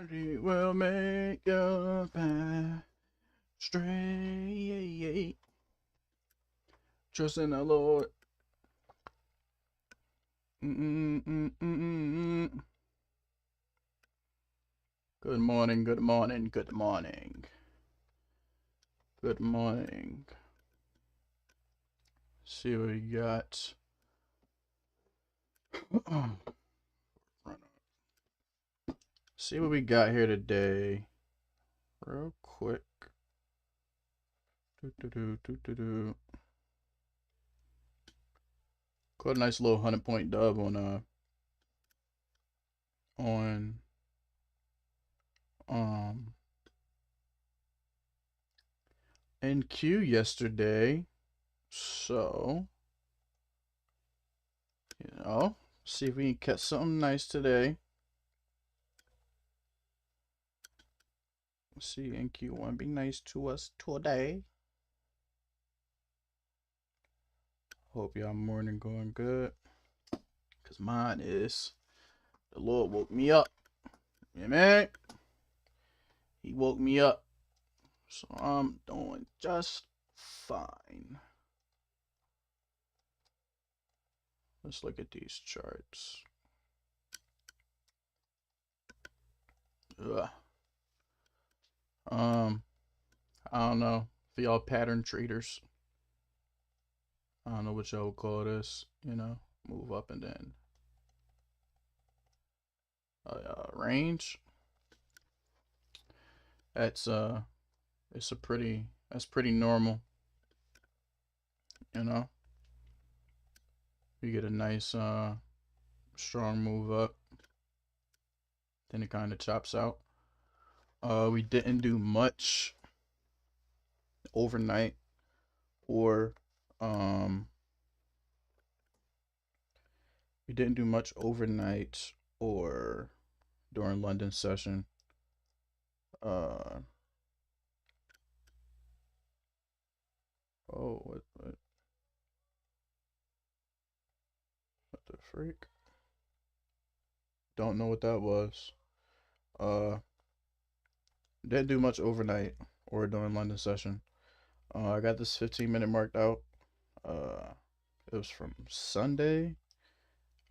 He will make your path straight. Trust in the Lord. Good morning, good morning, good morning. Good morning. See what we got. See what we got here today. Real quick. Got a nice little 100-point dub on NQ yesterday. So, see if we can catch something nice today. Let's see, NQ1 be nice to us today. Hope y'all morning going good. Cause mine is. The Lord woke me up. Yeah, man. He woke me up. So I'm doing just fine. Let's look at these charts. Ugh. I don't know. For y'all pattern traders. I don't know what y'all would call this. Move up and then range. That's that's pretty normal. You get a nice strong move up, then it kind of chops out. We didn't do much overnight or during London session. What the freak? Don't know what that was. Didn't do much overnight or during London session. I got this 15-minute marked out. It was from Sunday.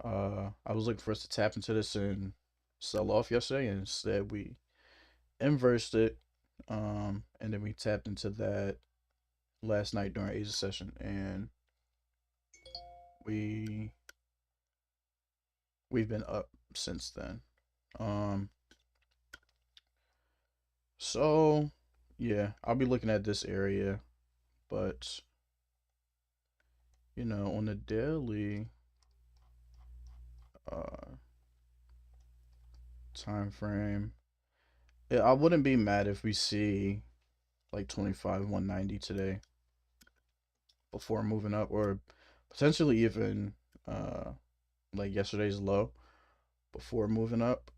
I was looking for us to tap into this and sell off yesterday, and instead we inversed it. And then we tapped into that last night during Asia session, and we've been up since then. So yeah, I'll be looking at this area, but on the daily time frame, yeah, I wouldn't be mad if we see like 25,190 today before moving up, or potentially even like yesterday's low before moving up.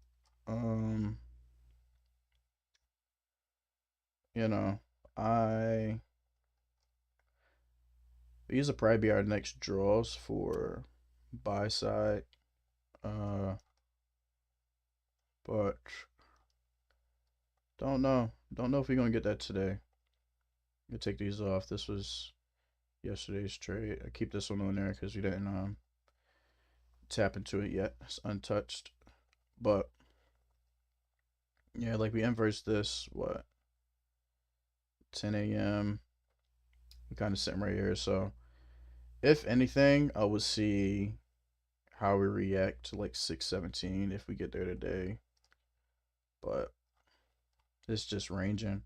These will probably be our next draws for buy side. But don't know if we're gonna get that today. I'm gonna take these off. This was yesterday's trade. I keep this one on there because we didn't tap into it yet. It's untouched. But yeah, like we inversed this, what, 10 a.m. We kind of sitting right here. So if anything, I would see how we react to like 617 if we get there today. But it's just ranging.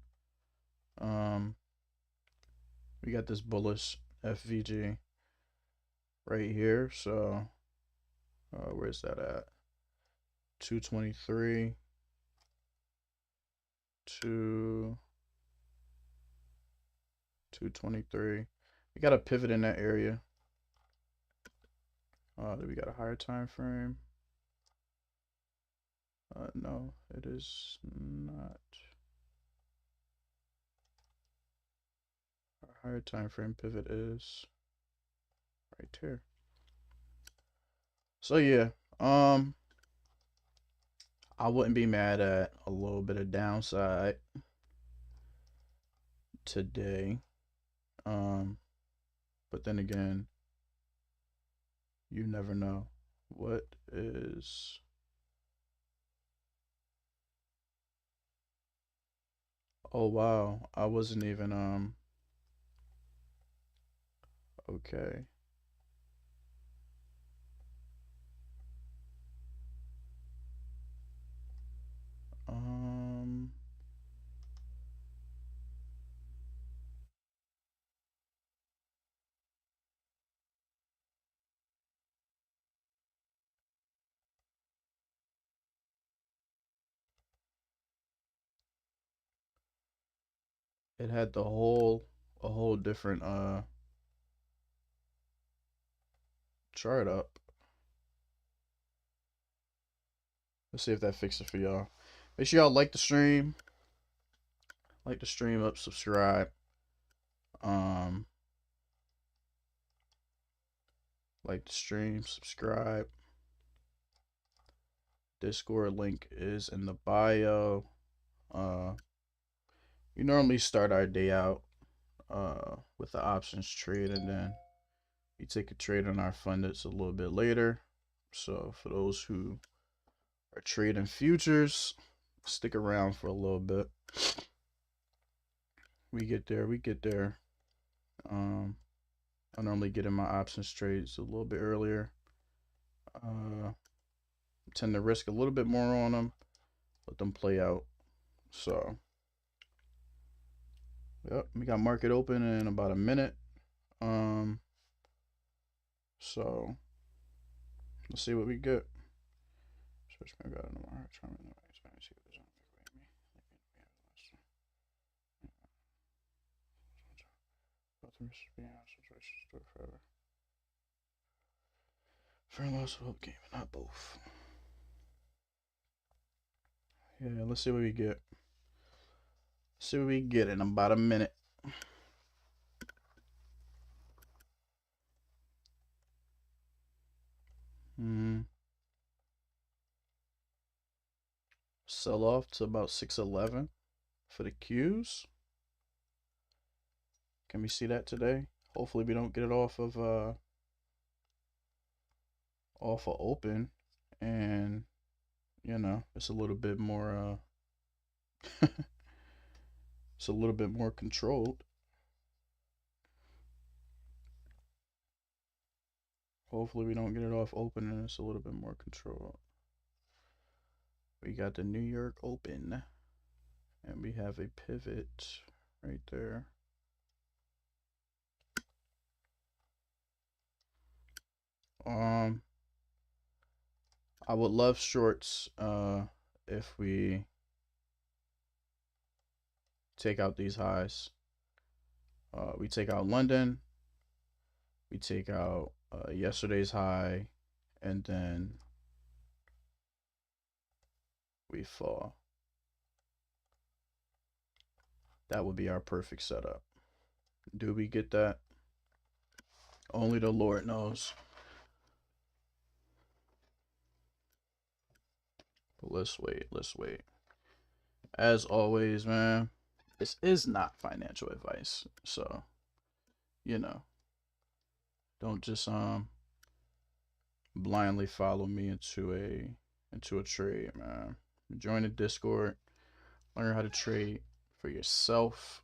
We got this bullish FVG right here. So where's that at? 223 to 223. We got a pivot in that area. Do we got a higher time frame? No, it is not. Our higher time frame pivot is right here. So yeah, I I wouldn't be mad at a little bit of downside today. Um, but then again, you never know. What is... Oh wow, I wasn't even okay. Um it had the whole a whole different chart up. Let's see if that fixes it for y'all. Make sure y'all like the stream up, subscribe. Um like the stream, subscribe. Discord link is in the bio. Uh we normally start our day out with the options trade, and then we take a trade on our fund that's a little bit later. So for those who are trading futures, stick around for a little bit. We get there. I normally get in my options trades a little bit earlier. Tend to risk a little bit more on them, let them play out. So yep, we got market open in about a minute. So let's see what we get. Fair loss of hope game, not both. Yeah, let's see what we get. See what we get in about a minute. Sell off to about 611 for the Qs. Can we see that today? Hopefully we don't get it off of open, and you know, it's a little bit more it's a little bit more controlled. Hopefully we don't get it off open and it's a little bit more controlled. We got the New York Open, and we have a pivot right there. I would love shorts if we take out these highs. We take out London, we take out yesterday's high, and then we fall. That would be our perfect setup. Do we get that? Only the Lord knows. But let's wait. As always, man, this is not financial advice. So, you know, don't just blindly follow me into a trade, man. Join the Discord, learn how to trade for yourself.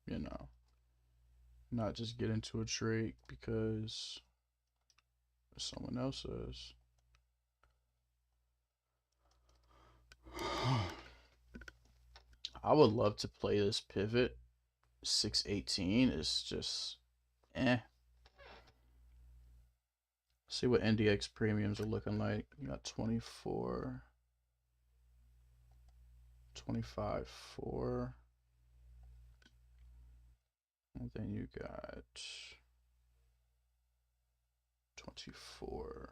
You know, not just get into a trade because someone else says. I would love to play this pivot. 618 is just eh. See what NDX premiums are looking like. You got 24, 25, 4. And then you got 24,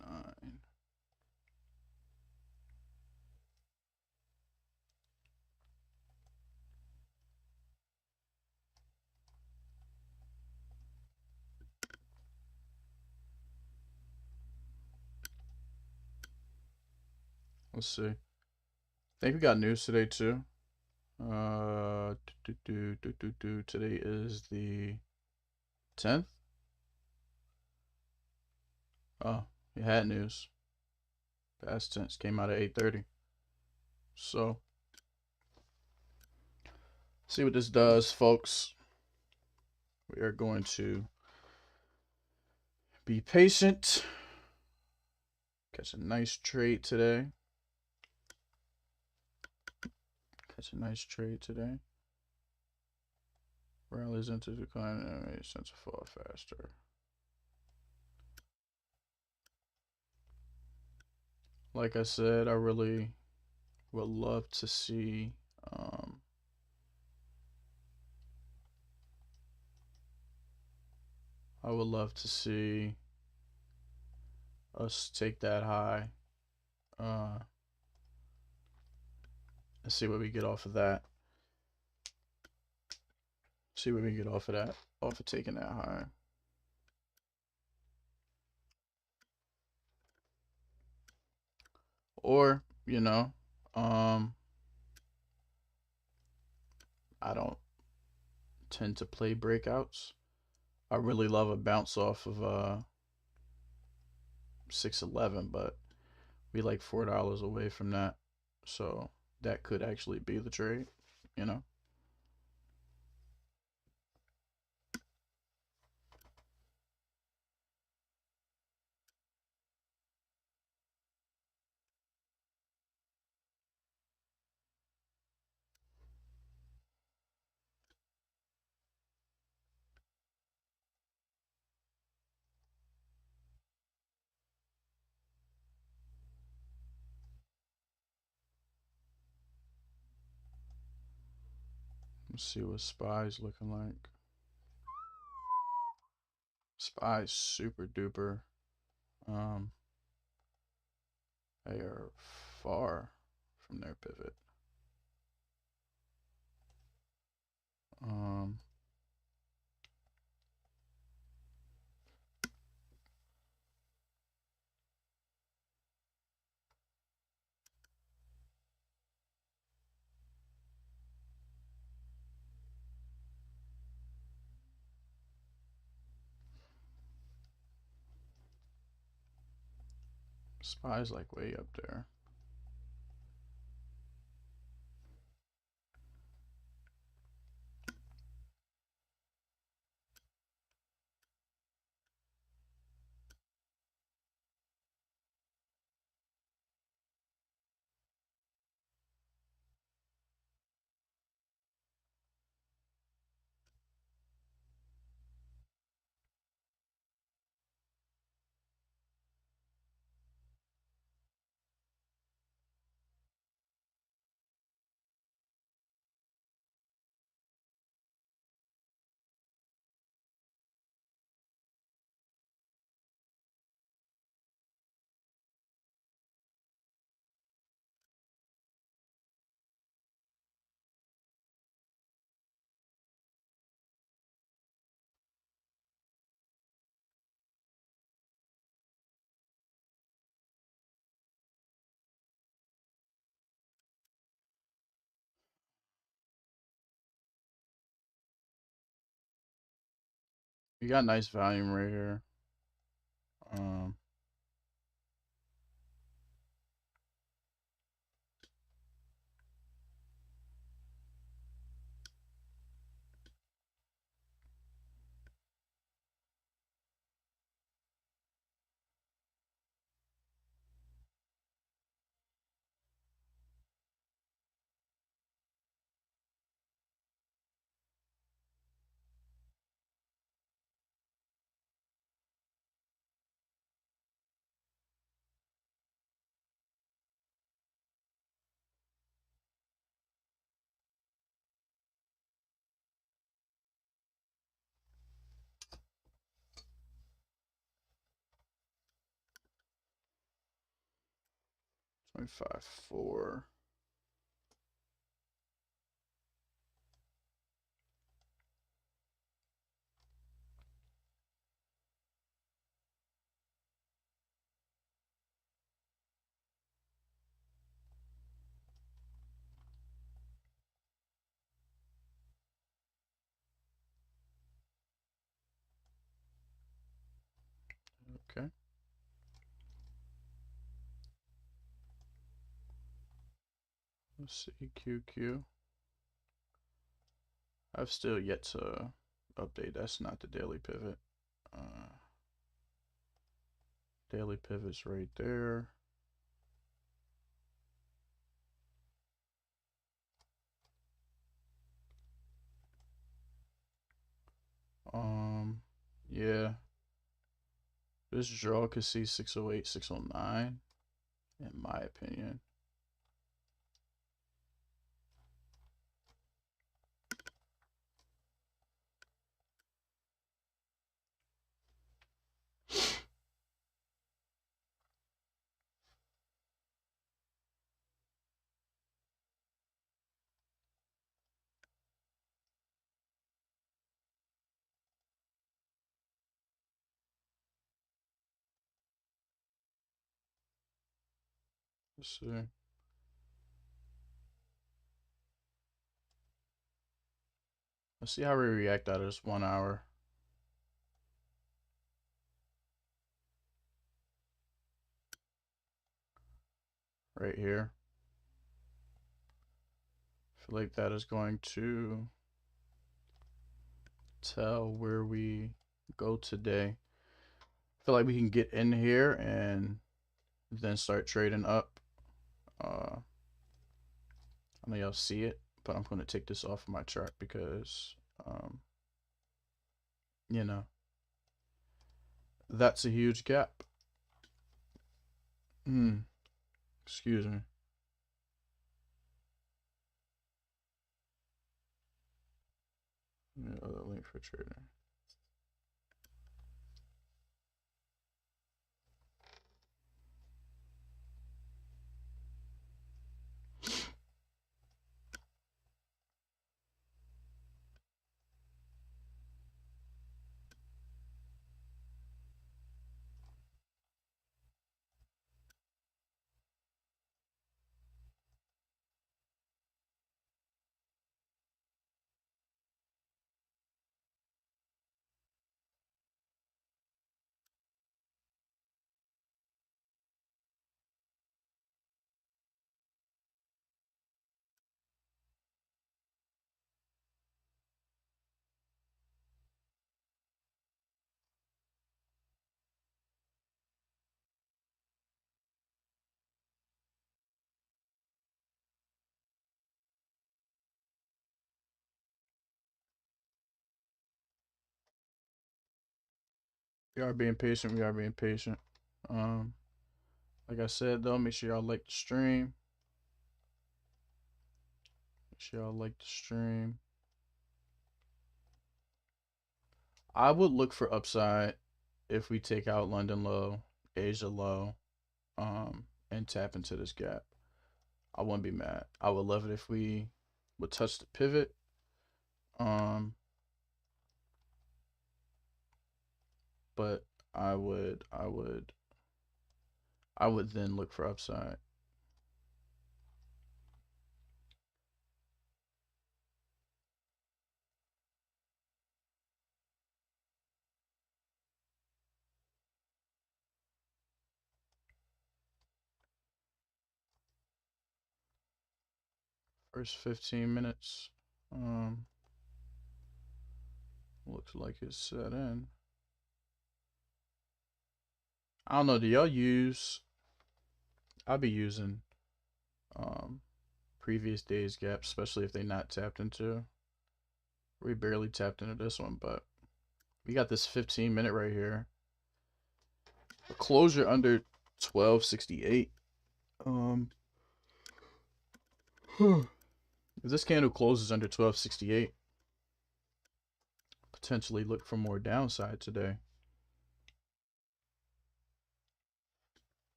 9. Let's see. I think we got news today too. Today is the 10th. Oh, we had news. Past tense came out at 8:30. So, see what this does, folks. We are going to be patient. Catch a nice trade today. Rallies into decline and makes sense to fall faster. Like I said, I really would love to see us take that high. Let's see what we get off of that. Off of taking that high. Or, I don't tend to play breakouts. I really love a bounce off of 611, but we like $4 away from that. So that could actually be the trade, you know. Let's see what SPY's looking like. SPY's super duper. They are far from their pivot. SPY's like way up there. You got nice volume right here. $25.4. Okay. Let's see, QQ. I've still yet to update. That's not the daily pivot. Daily pivot's right there. Yeah. This draw could see 608, 609, in my opinion. Let's see. Let's see how we react out of this 1 hour. Right here. I feel like that is going to tell where we go today. I feel like we can get in here and then start trading up. I know y'all see it, but I'm going to take this off of my chart because, you know, that's a huge gap. Excuse me. Other link for trading. We are being patient. We are being patient. Like I said, though, make sure y'all like the stream. Make sure y'all like the stream. I would look for upside if we take out London low, Asia low, and tap into this gap. I wouldn't be mad. I would love it if we would touch the pivot. But I would then look for upside. First 15 minutes. Looks like it's set in. I don't know. Do y'all use? I'll be using previous days gaps, especially if they not tapped into. We barely tapped into this one, but we got this 15-minute right here. A closure under 1268. If this candle closes under 1268, potentially look for more downside today.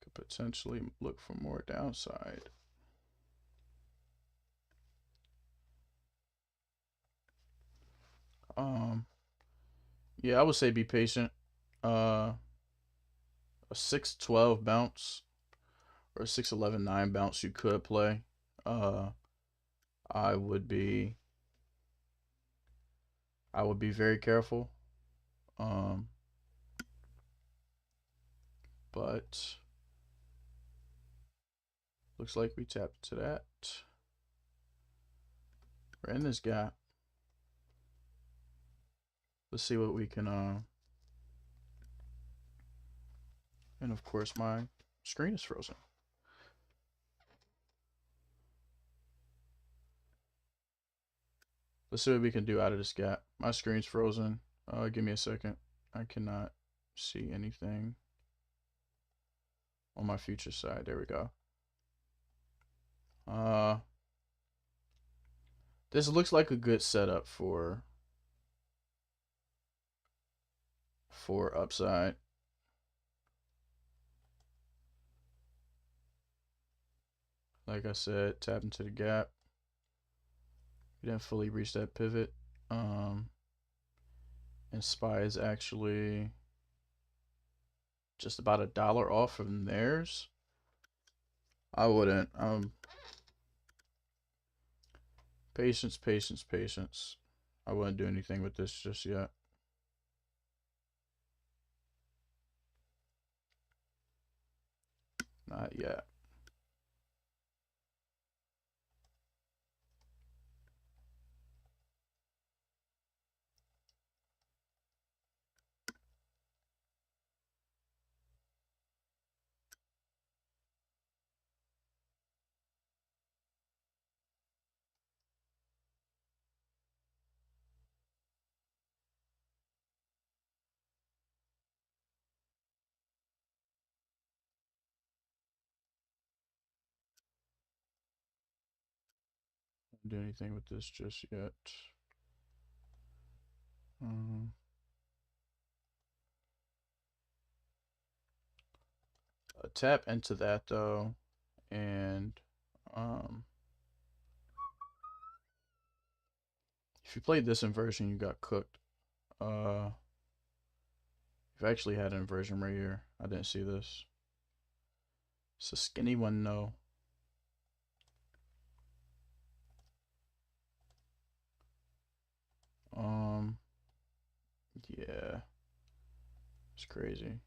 Could potentially look for more downside. Yeah, I would say be patient. A 612 bounce or a 611.9 bounce you could play. I would be very careful. But looks like we tapped to that. We're in this gap. Let's see what we can and of course my screen is frozen. Let's see what we can do out of this gap. My screen's frozen. Give me a second. I cannot see anything on my future side. There we go. This looks like a good setup for upside. Like I said, tap into the gap. We didn't fully reach that pivot. And SPY is actually just about $1 off from theirs. I wouldn't. Patience, patience, patience. I wouldn't do anything with this just yet. Not yet. Do anything with this just yet. Tap into that though, and if you played this inversion, you got cooked. You've actually had an inversion right here. I didn't see this. It's a skinny one, no. Yeah, it's crazy.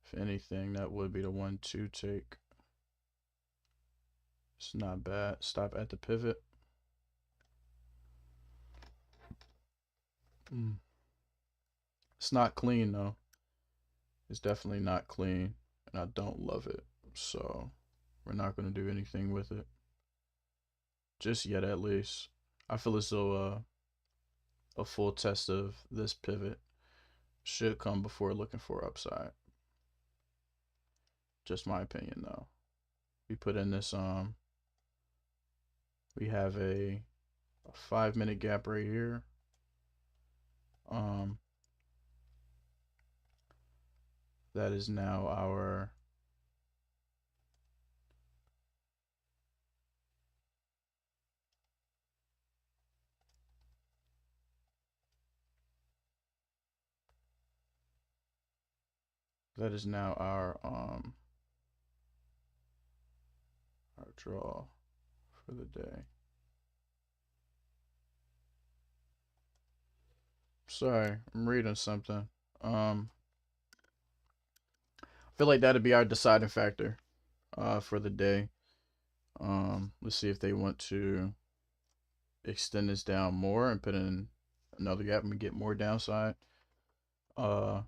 If anything, that would be the 1-2 take. It's not bad. Stop at the pivot. It's not clean though. It's definitely not clean, and I don't love it. So we're not going to do anything with it just yet, at least. I feel as though a full test of this pivot should come before looking for upside. Just my opinion though. We put in this we have a 5-minute gap right here. That is now our our draw for the day. Sorry, I'm reading something. I feel like that'd be our deciding factor for the day. Let's see if they want to extend this down more and put in another gap and we get more downside. Feels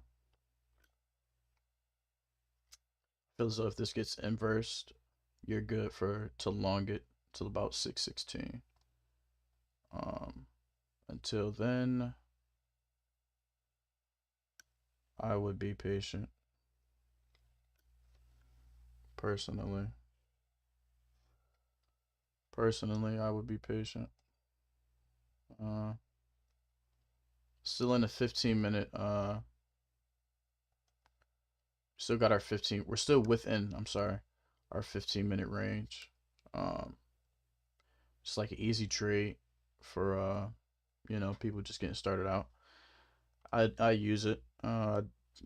as though if this gets inversed, you're good to long it till about 616. Until then, I would be patient. Personally, I would be patient. Still in a 15-minute. Still got our 15. We're still within. I'm sorry, our 15-minute range. Just like an easy trade for you know, people just getting started out. I use it.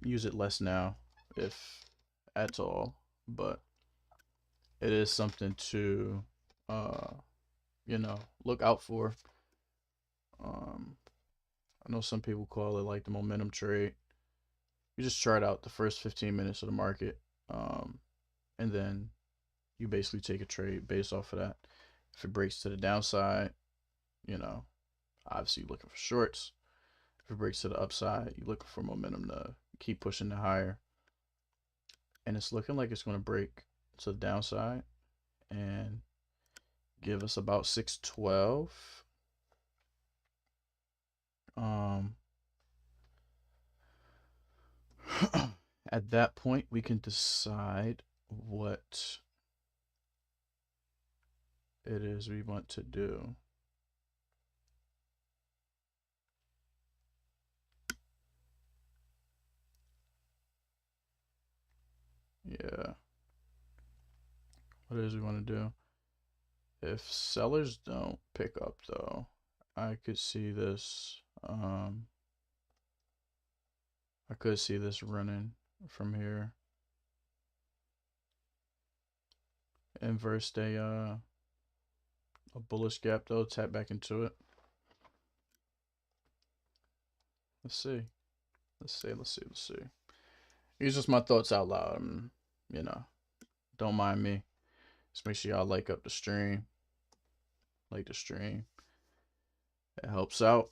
Use it less now, if at all, but it is something to you know, look out for. I know some people call it like the momentum trade. you just chart out the first 15 minutes of the market, and then you basically take a trade based off of that. If it breaks to the downside, you know, obviously you're looking for shorts. If it breaks to the upside, you're looking for momentum to keep pushing it higher. And it's looking like it's going to break to the downside and give us about 612. At that point, we can decide what it is we want to do. Yeah. What it is we want to do. If sellers don't pick up, though, I could see this. I could see this running from here. Inverse a bullish gap, though. Tap back into it. Let's see. Let's see. These are just my thoughts out loud. You know, don't mind me. Just make sure y'all like up the stream. Like the stream. It helps out.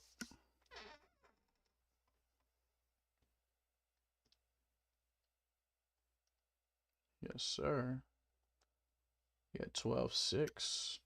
Yes, sir. Yeah, 12.6.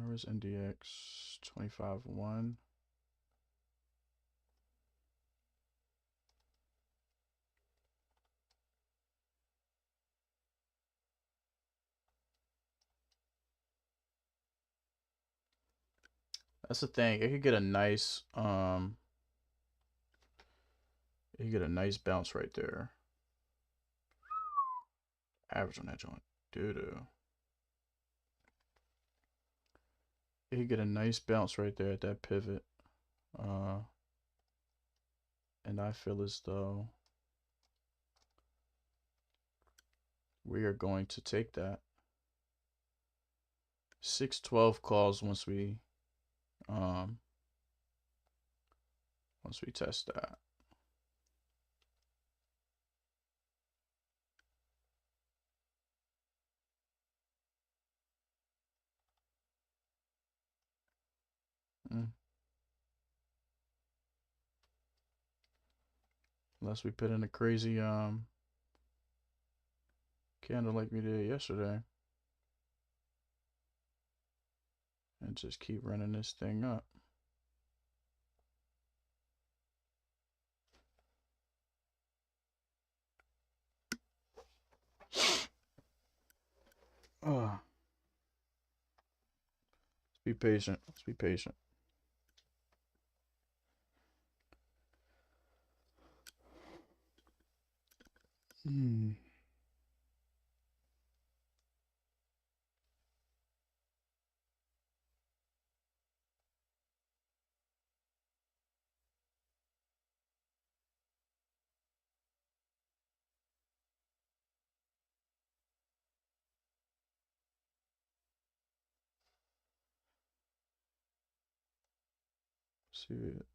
Where's NDX? 25.1. That's the thing. It could get a nice bounce right there. Average on that joint. Doo-doo. It could get a nice bounce right there at that pivot. And I feel as though we are going to take that. 612 calls once we test that. Unless we put in a crazy candle like we did yesterday. And just keep running this thing up. Let's be patient. Let's be patient. See it.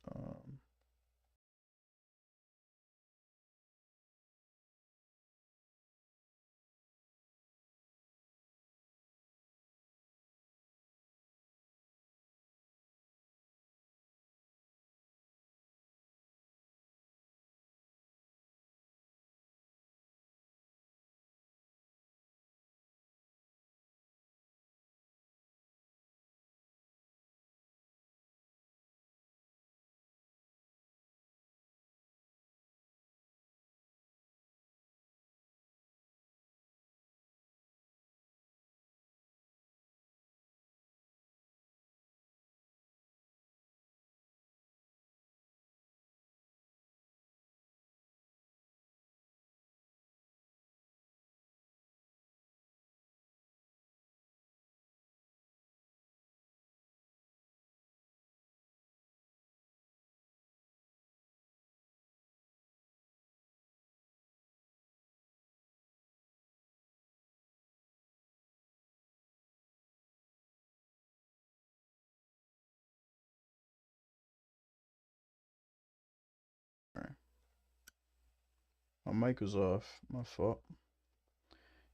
My mic was off. My fault.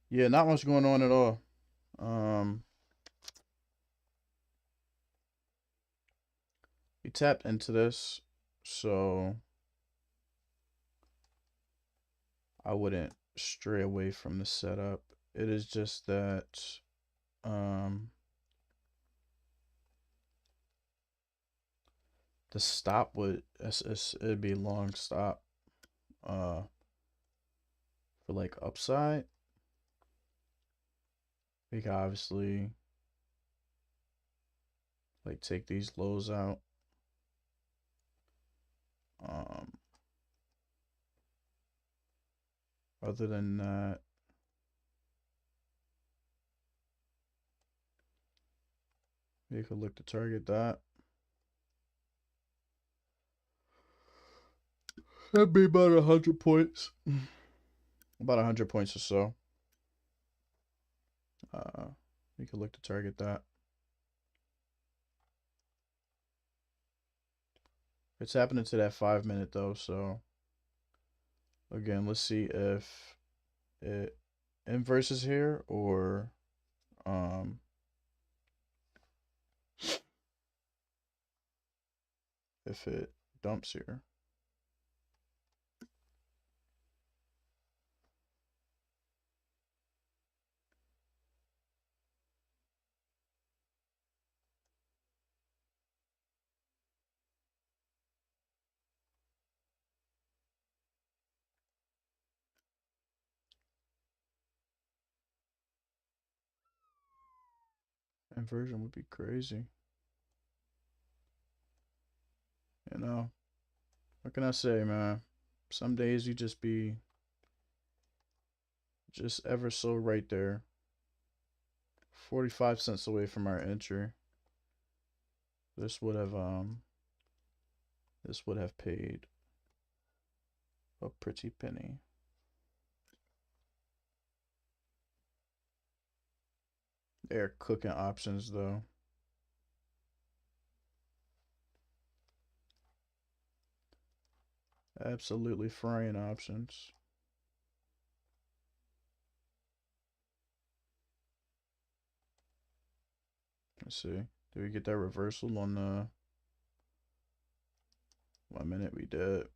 Yeah, not much going on at all. We tapped into this, so I wouldn't stray away from the setup. It is just that the stop it'd be a long stop uh for like upside. We can obviously like take these lows out. Um Other than that, you could look to target that. That'd be about 100 points. About 100 points or so. You could look to target that. It's happening to that 5 minute though, so again, let's see if it inverses here or um if it dumps here. Inversion would be crazy. You know, what can I say, man? Some days you just be just ever so right there. 45 cents away from our entry. This would have paid a pretty penny. They're cooking options though. Absolutely frying options. Let's see. Did we get that reversal on the 1 minute? We did.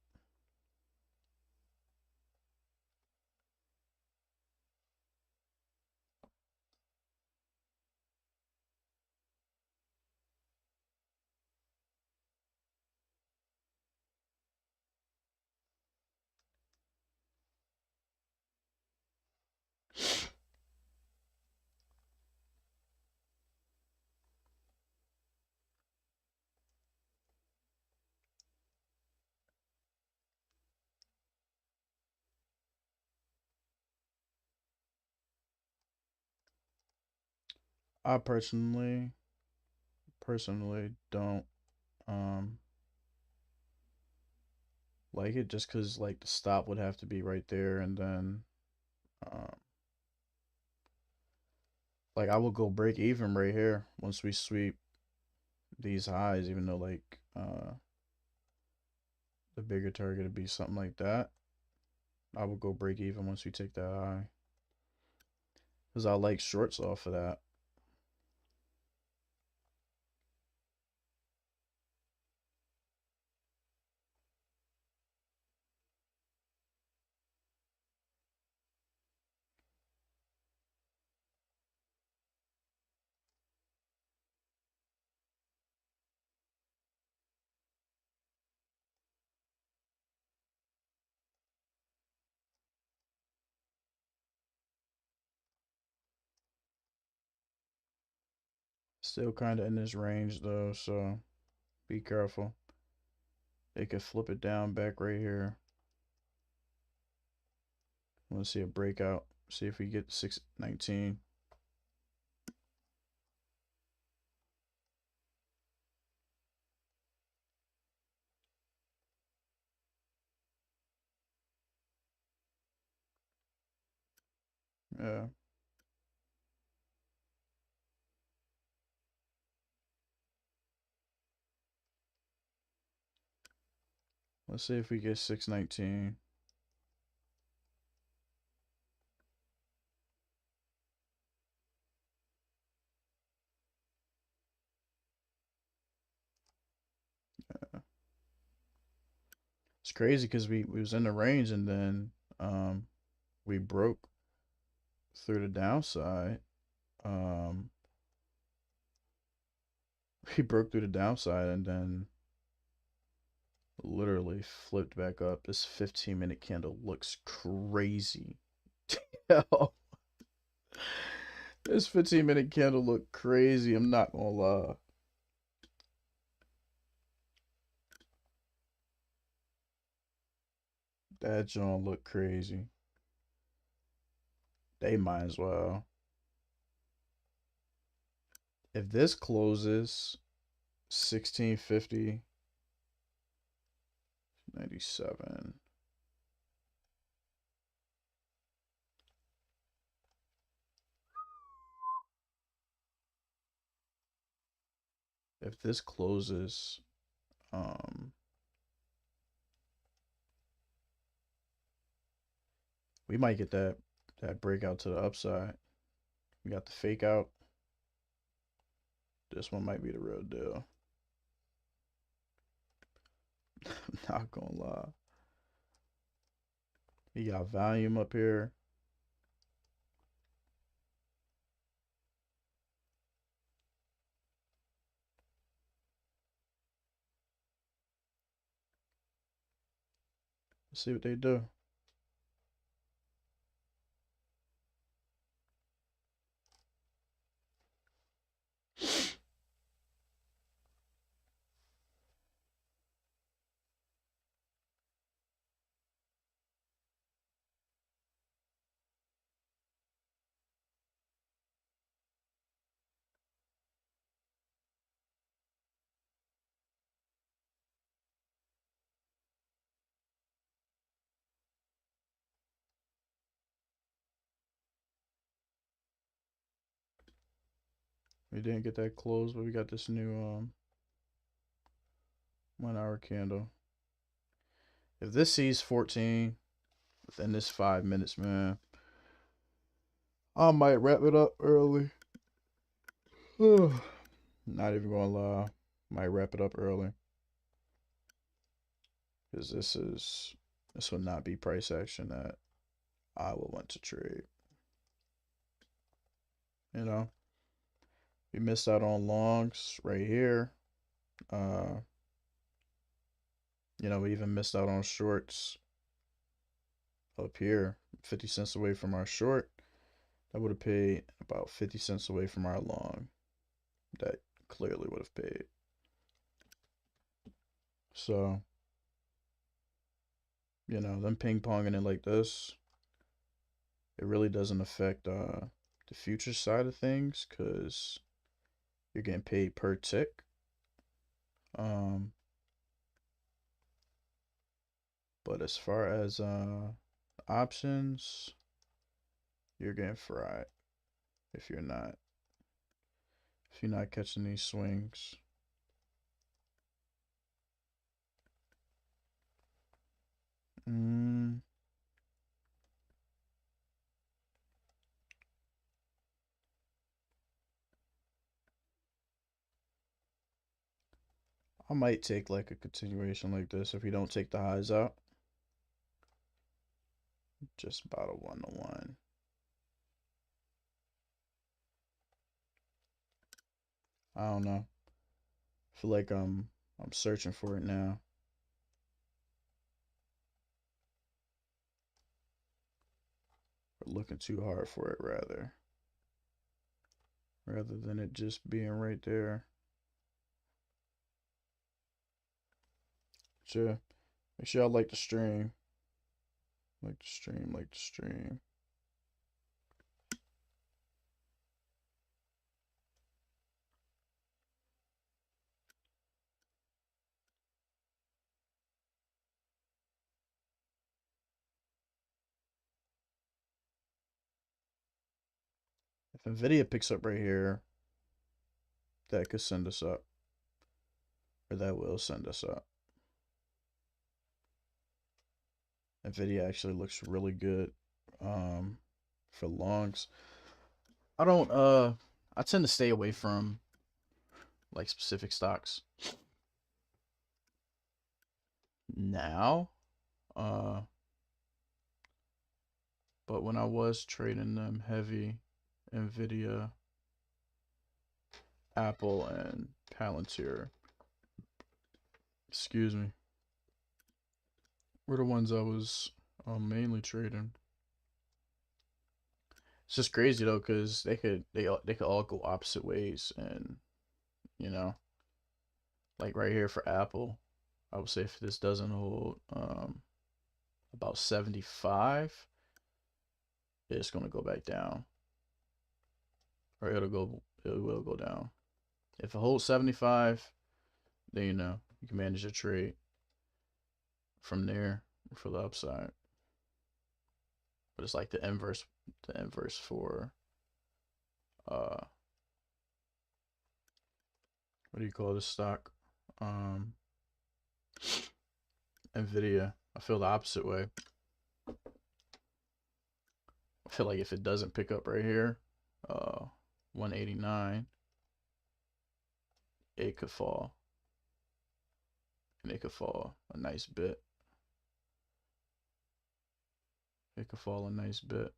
I personally don't um like it just because like the stop would have to be right there, and then um like I will go break even right here once we sweep these highs, even though like the bigger target would be something like that. I will go break even once we take that high because I like shorts off of that. Still kind of in this range though, so be careful. They could flip it down back right here. I want to see a breakout. See if we get 619. Yeah. Let's see if we get 619. crazy because we was in the range and then we broke through the downside. Um, we broke through the downside and then literally flipped back up. This 15-minute candle looks crazy. Yo, this 15-minute candle look crazy. I'm not gonna lie. That joint look crazy. They might as well. If this closes 1650 97. If this closes we might get that breakout to the upside. We got the fake out. This one might be the real deal. I'm not gonna lie. We got volume up here. Let's see what they do. We didn't get that close, but we got this new 1 hour candle. If this sees 14 within this 5 minutes, man, I might wrap it up early. Not even gonna lie. Might wrap it up early. Because this would not be price action that I would want to trade. You know? We missed out on longs right here. You know, we even missed out on shorts up here. 50 cents away from our short. That would have paid about 50 cents away from our long. That clearly would have paid. So, you know, them ping-ponging it like this, it really doesn't affect the future side of things because you're getting paid per tick. But as far as options, you're getting fried if you're not catching these swings. I might take like a continuation like this if we don't take the highs out. Just about a 1-to-1. I don't know. I feel like I'm searching for it now. Or looking too hard for it rather than it just being right there. Sure. Make sure y'all like the stream. Like the stream, like the stream. If Nvidia picks up right here, that could send us up. Or that will send us up. Nvidia actually looks really good for longs. I tend to stay away from like specific stocks. Now, But when I was trading them heavy, Nvidia, Apple, and Palantir, excuse me, were the ones I was mainly trading. It's just crazy though, cause they could all go opposite ways, and you know, like right here for Apple, I would say if this doesn't hold about 75, it's gonna go back down, or it will go down. If it holds 75, then you know you can manage your trade from there for the upside. But it's like the inverse for what do you call this stock? Nvidia. I feel the opposite way. I feel like if it doesn't pick up right here, 189, it could fall. And it could fall a nice bit. It could fall a nice bit.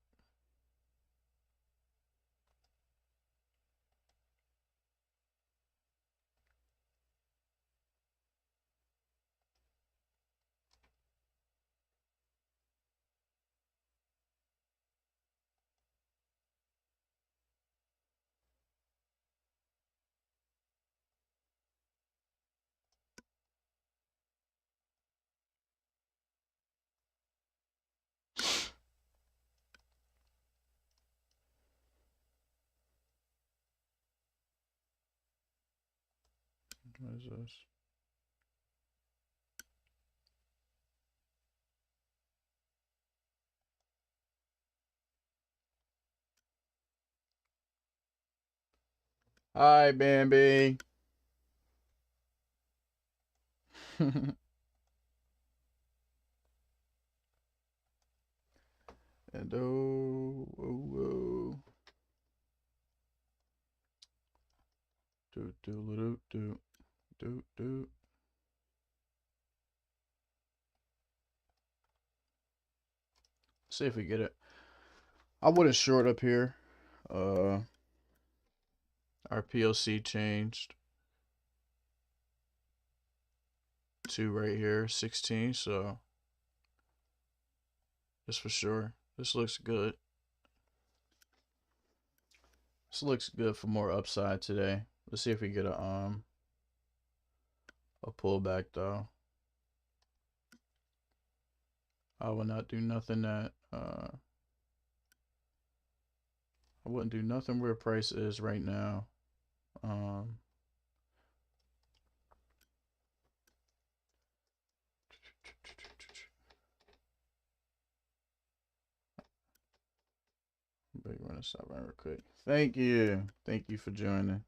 What is this? Hi, Bambi. And do. See if we get it. I wouldn't short up here. Our POC changed to right here, 16. So this for sure. This looks good. This looks good for more upside today. Let's see if we get a pullback though. I will not do nothing that I wouldn't do nothing where price is right now. But you want to stop right real quick. Thank you. Thank you for joining.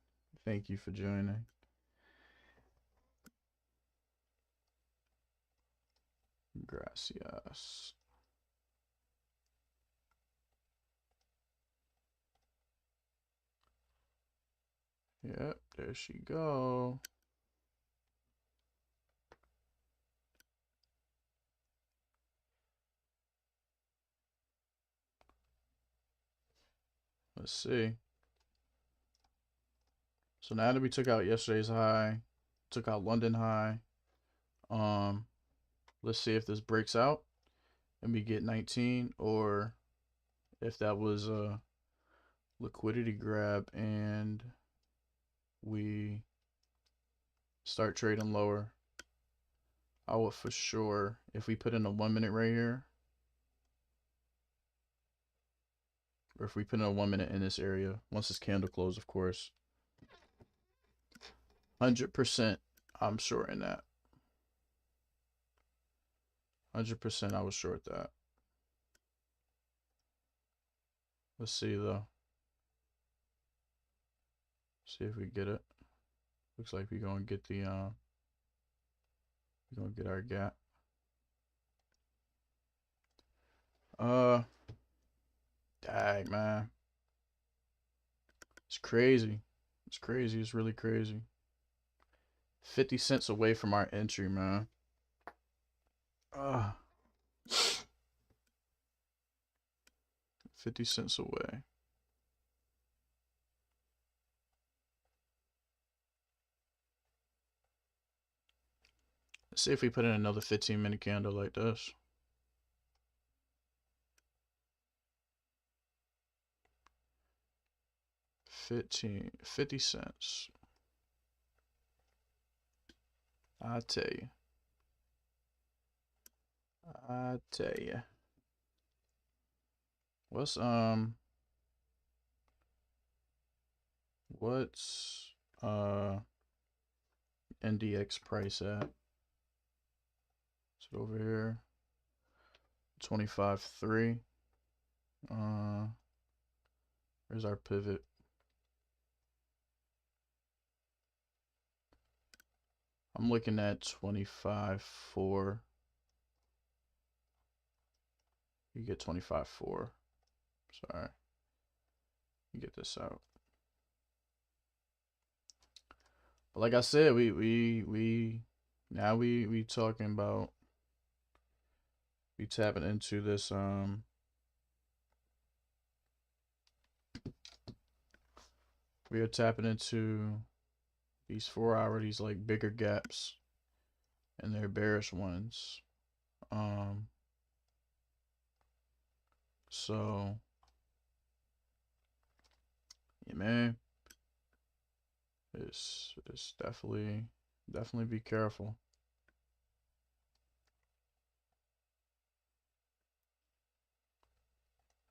Thank you for joining. Gracias. Yep, there she go. Let's see. So now that we took out yesterday's high, took out London high, let's see if this breaks out and we get 19, or if that was a liquidity grab and we start trading lower. I would for sure, if we put in a 1 minute right here, or if we put in a 1 minute in this area, once this candle closes, of course, 100% I'm shorting that. 100% I was short that. Let's see though. See if we get it. Looks like we're gonna get the we're gonna get our gap. Dang, man. It's crazy. It's crazy. It's really crazy. 50 cents away from our entry, man. 50 cents away. Let's see if we put in another 15-minute candle like this. 50 cents. I tell you. What's NDX price at? Is it over here? 25.3. Where's our pivot? I'm looking at 25.4. You get 25.4. Sorry. You get this out. But like I said, we talking about, we tapping into this we are tapping into these 4 hour, these like bigger gaps, and they're bearish ones. So yeah, man, it's definitely be careful.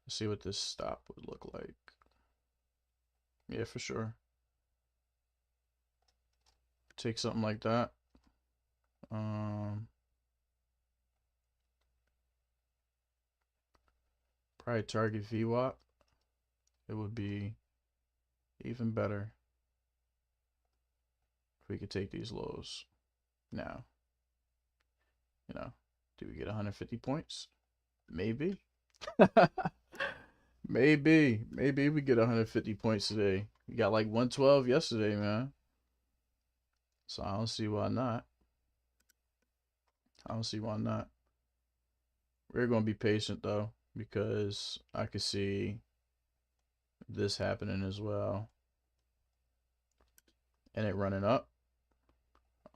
Let's see what this stop would look like. Yeah, for sure. Take something like that. Probably target VWAP. It would be even better if we could take these lows now. You know, do we get 150 points? Maybe. Maybe we get 150 points today. We got like 112 yesterday, man. So I don't see why not. We're gonna be patient though, because I could see this happening as well, and it running up.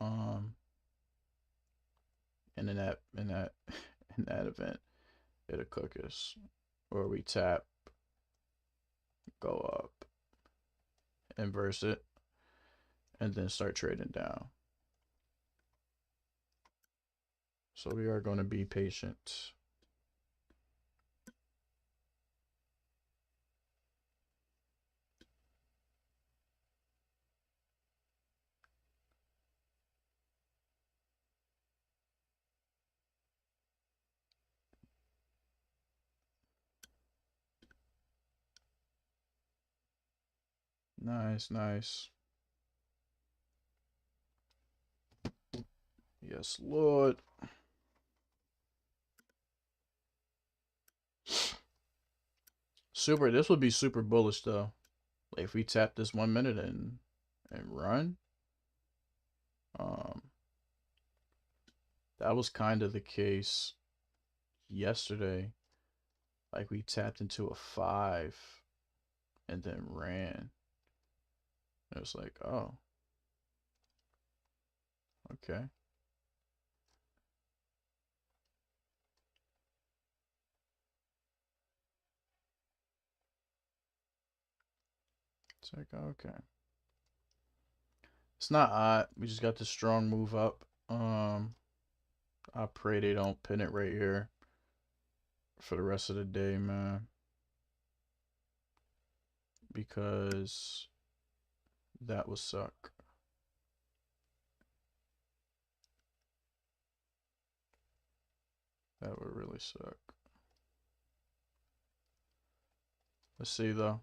And in that event, it'll cook us, or we tap, go up, inverse it, and then start trading down. So we are going to be patient. Nice. Yes, Lord. This would be super bullish though. Like if we tap this 1 minute and run. That was kind of the case yesterday. Like we tapped into a 5 and then ran. It was like, oh, okay. It's like, okay. It's not odd. We just got this strong move up. I pray they don't pin it right here for the rest of the day, man. Because that would suck. That would really suck. Let's see though.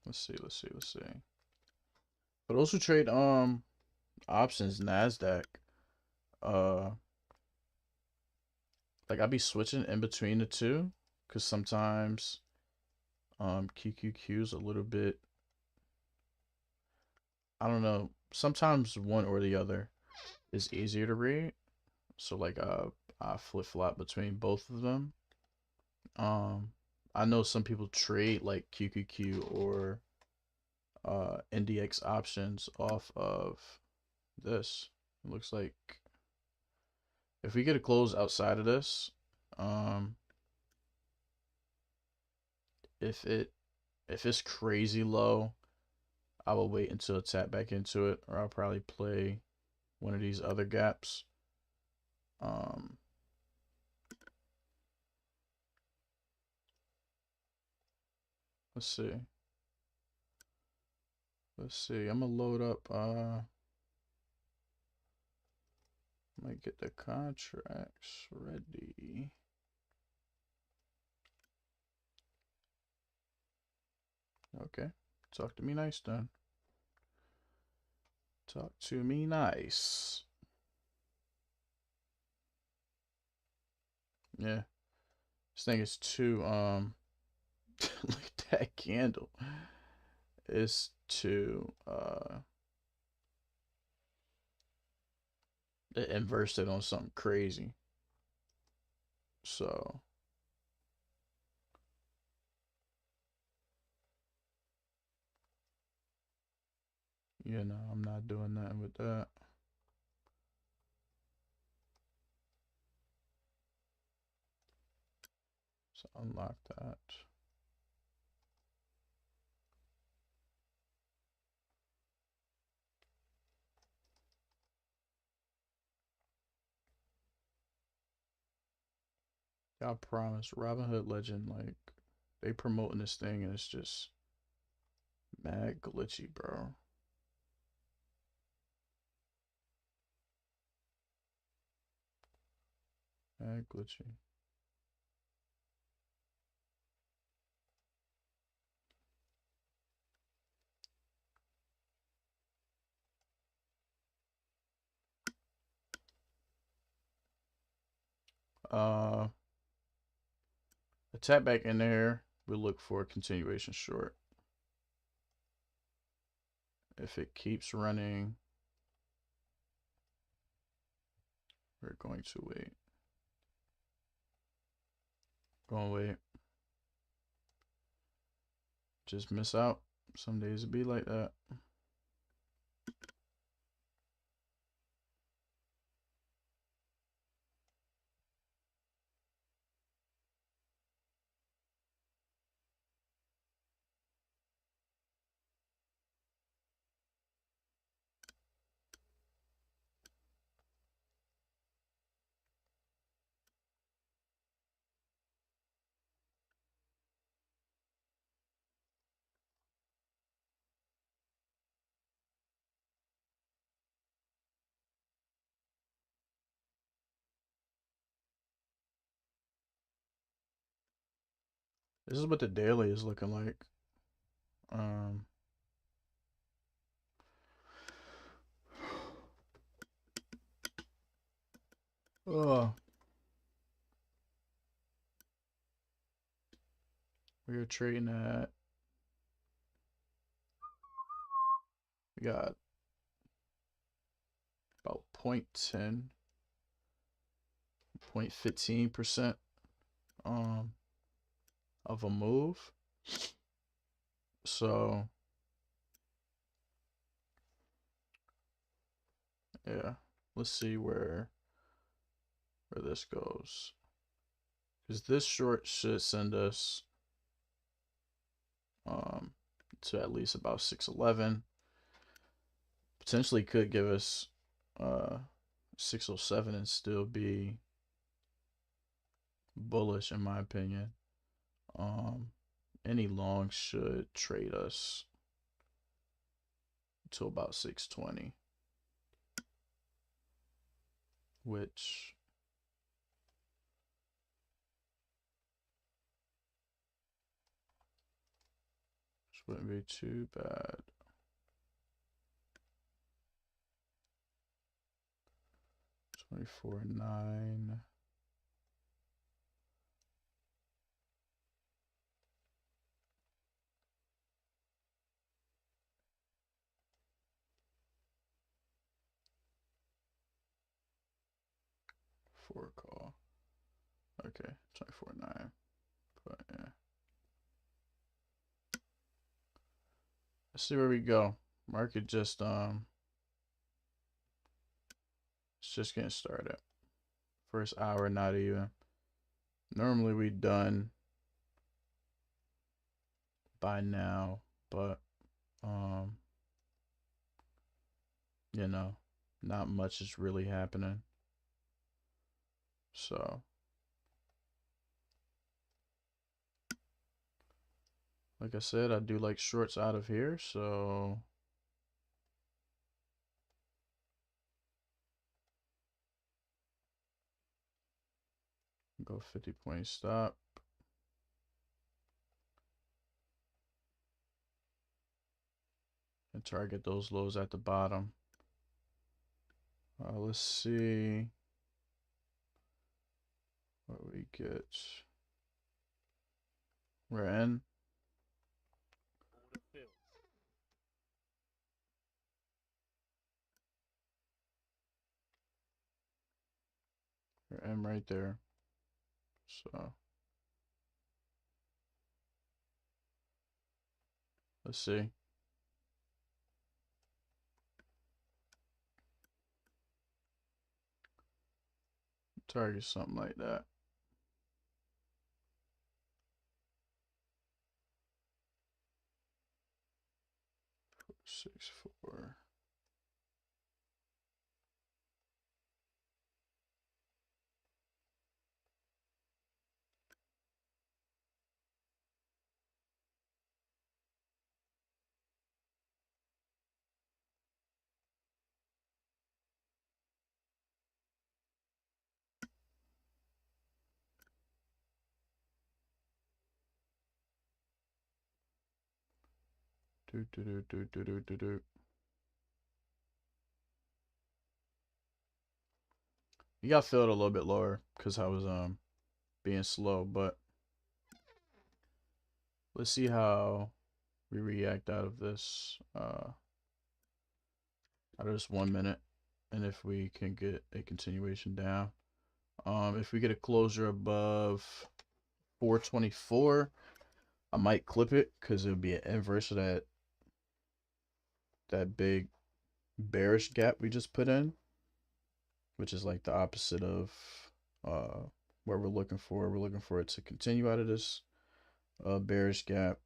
Let's see. But those who trade options, NASDAQ, like I be switching in between the two, because sometimes QQQ is a little bit, I don't know, sometimes one or the other is easier to read. So like I flip flop between both of them. Um, I know some people trade like QQQ or NDX options off of this. It looks like if we get a close outside of this, um, if it's crazy low, I will wait until it tap back into it, or I'll probably play one of these other gaps. Um, let's see. Let's see. I'm gonna load up. Might get the contracts ready. Okay. Talk to me nice then. Talk to me nice. Yeah. This thing is too look at that candle. It's too it inversed it on something crazy. So you know, I'm not doing nothing with that. So unlock that. I promise, Robinhood Legend, like they promoting this thing and it's just mad glitchy, bro. Mad glitchy. A tap back in there. We'll look for a continuation short. If it keeps running, we're going to wait. Gonna wait. Just miss out. Some days it be like that. This is what the daily is looking like. Um, oh, we are trading at. We got about 0.10, 0.15% of a move. So yeah, let's see where this goes. Because this short should send us to at least about 611. Potentially could give us 607 and still be bullish in my opinion. Any long should trade us to about 620, which wouldn't be too bad. 24.9. 24 call. Okay, 24.9. But yeah. Let's see where we go. Market just it's just getting started. First hour, not even. Normally we done by now, but you know, not much is really happening. So like I said, I do like shorts out of here, so go 50-point stop. And target those lows at the bottom. Let's see what we get. We're in. We're in right there. So let's see. Target something like that. 464. Do. You got filled a little bit lower because I was being slow, but let's see how we react out of this out of this 1 minute, and if we can get a continuation down. If we get a closure above 424, I might clip it because it would be an inverse of that big bearish gap we just put in, which is like the opposite of what we're looking for. We're looking for it to continue out of this bearish gap.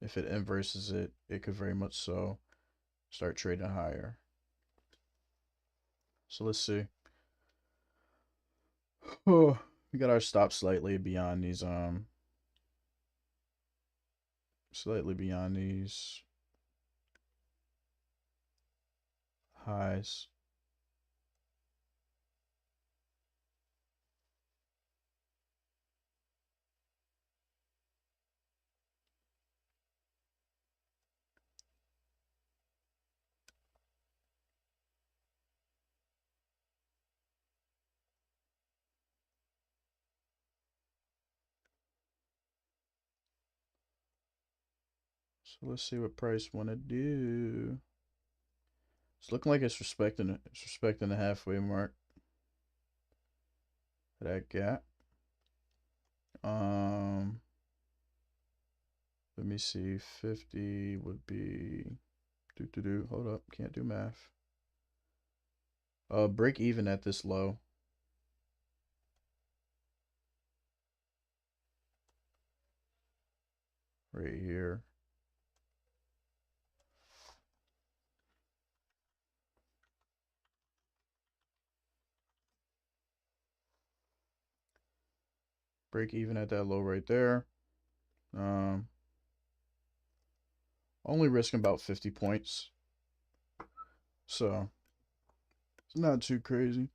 If it inverses it, it could very much so start trading higher. So let's see. Oh, we got our stop slightly beyond these highs. So let's see what price want to do. It's looking like it's respecting it. It's respecting the halfway mark. That gap. Let me see. 50 would be hold up, can't do math. Break even at this low. Right here. Break even at that low right there. Only risking about 50 points. So it's not too crazy.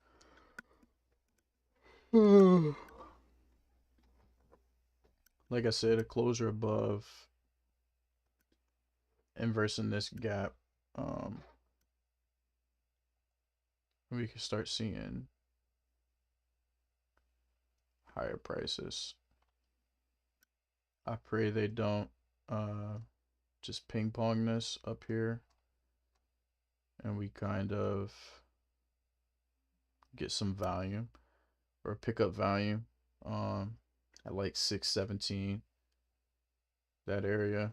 Like I said, a closure above inversing this gap, we can start seeing higher prices. I pray they don't just ping pong this up here and we kind of get some volume or pick up volume at like 617, that area,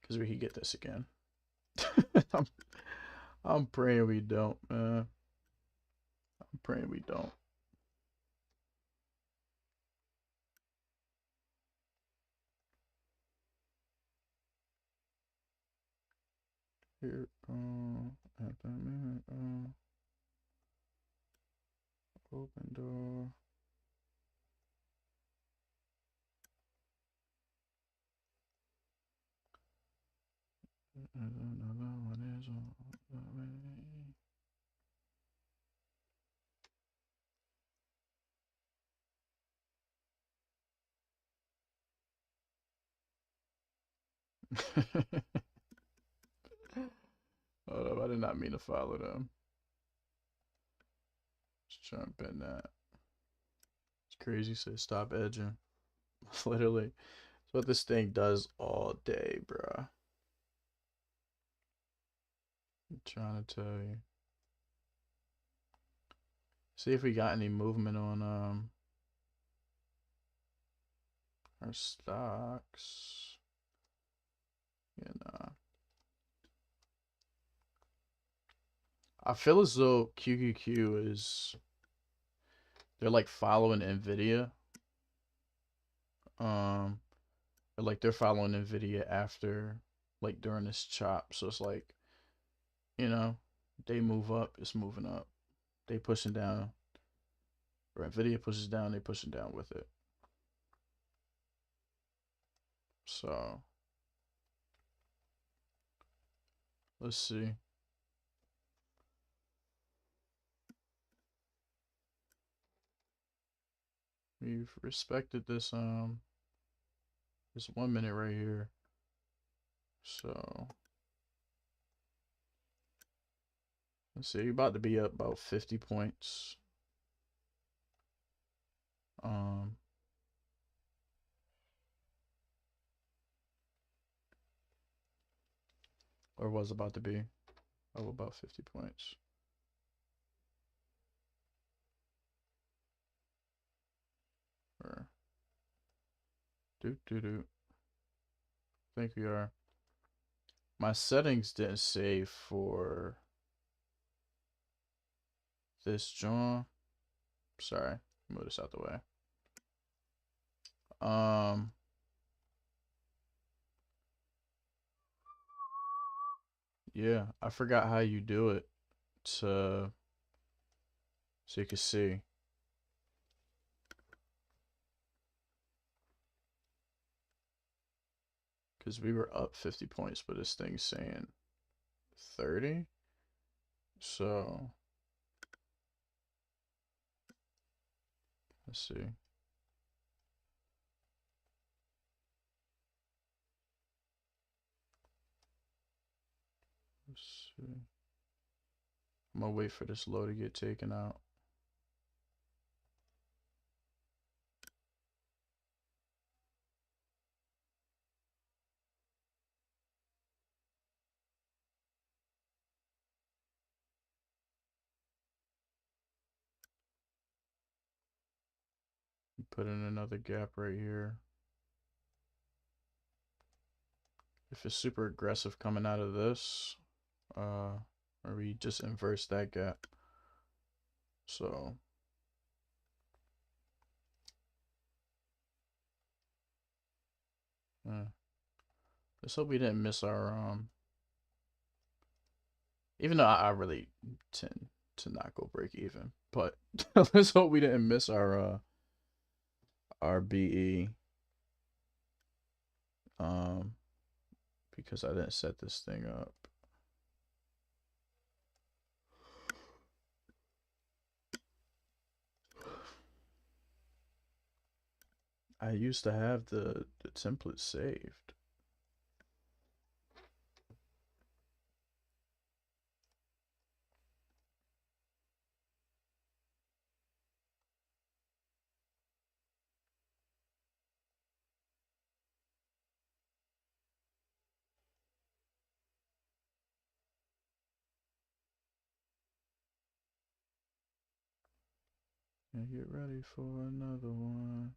because we could get this again. I'm, I'm praying we don't, man. I'm praying we don't. Here, at that minute, open door. Another one is on the way. Hold up, I did not mean to follow them. Just jump in that. It's crazy. Say stop edging. Literally, it's what this thing does all day, bruh. I'm trying to tell you. See if we got any movement on our stocks. Yeah, nah. I feel as though QQQ is, they're like following Nvidia. Or like they're following Nvidia after, like during this chop. So it's like, you know, they move up, it's moving up. They pushing down, or Nvidia pushes down, they pushing down with it. So let's see. We've respected this 1 minute right here. So let's see, you're about to be up about 50 points. Or was about to be of about 50 points. Or I think we are. My settings didn't save for this jaw. Sorry, move this out the way. Yeah, I forgot how you do it to, so you can see. Because we were up 50 points, but this thing's saying 30. So let's see. Let's see. I'm gonna wait for this low to get taken out. Put in another gap right here. If it's super aggressive coming out of this, or we just inverse that gap. So let's hope we didn't miss our even though I really tend to not go break even, but let's hope we didn't miss our BE because I didn't set this thing up. I used to have the template saved. And get ready for another one.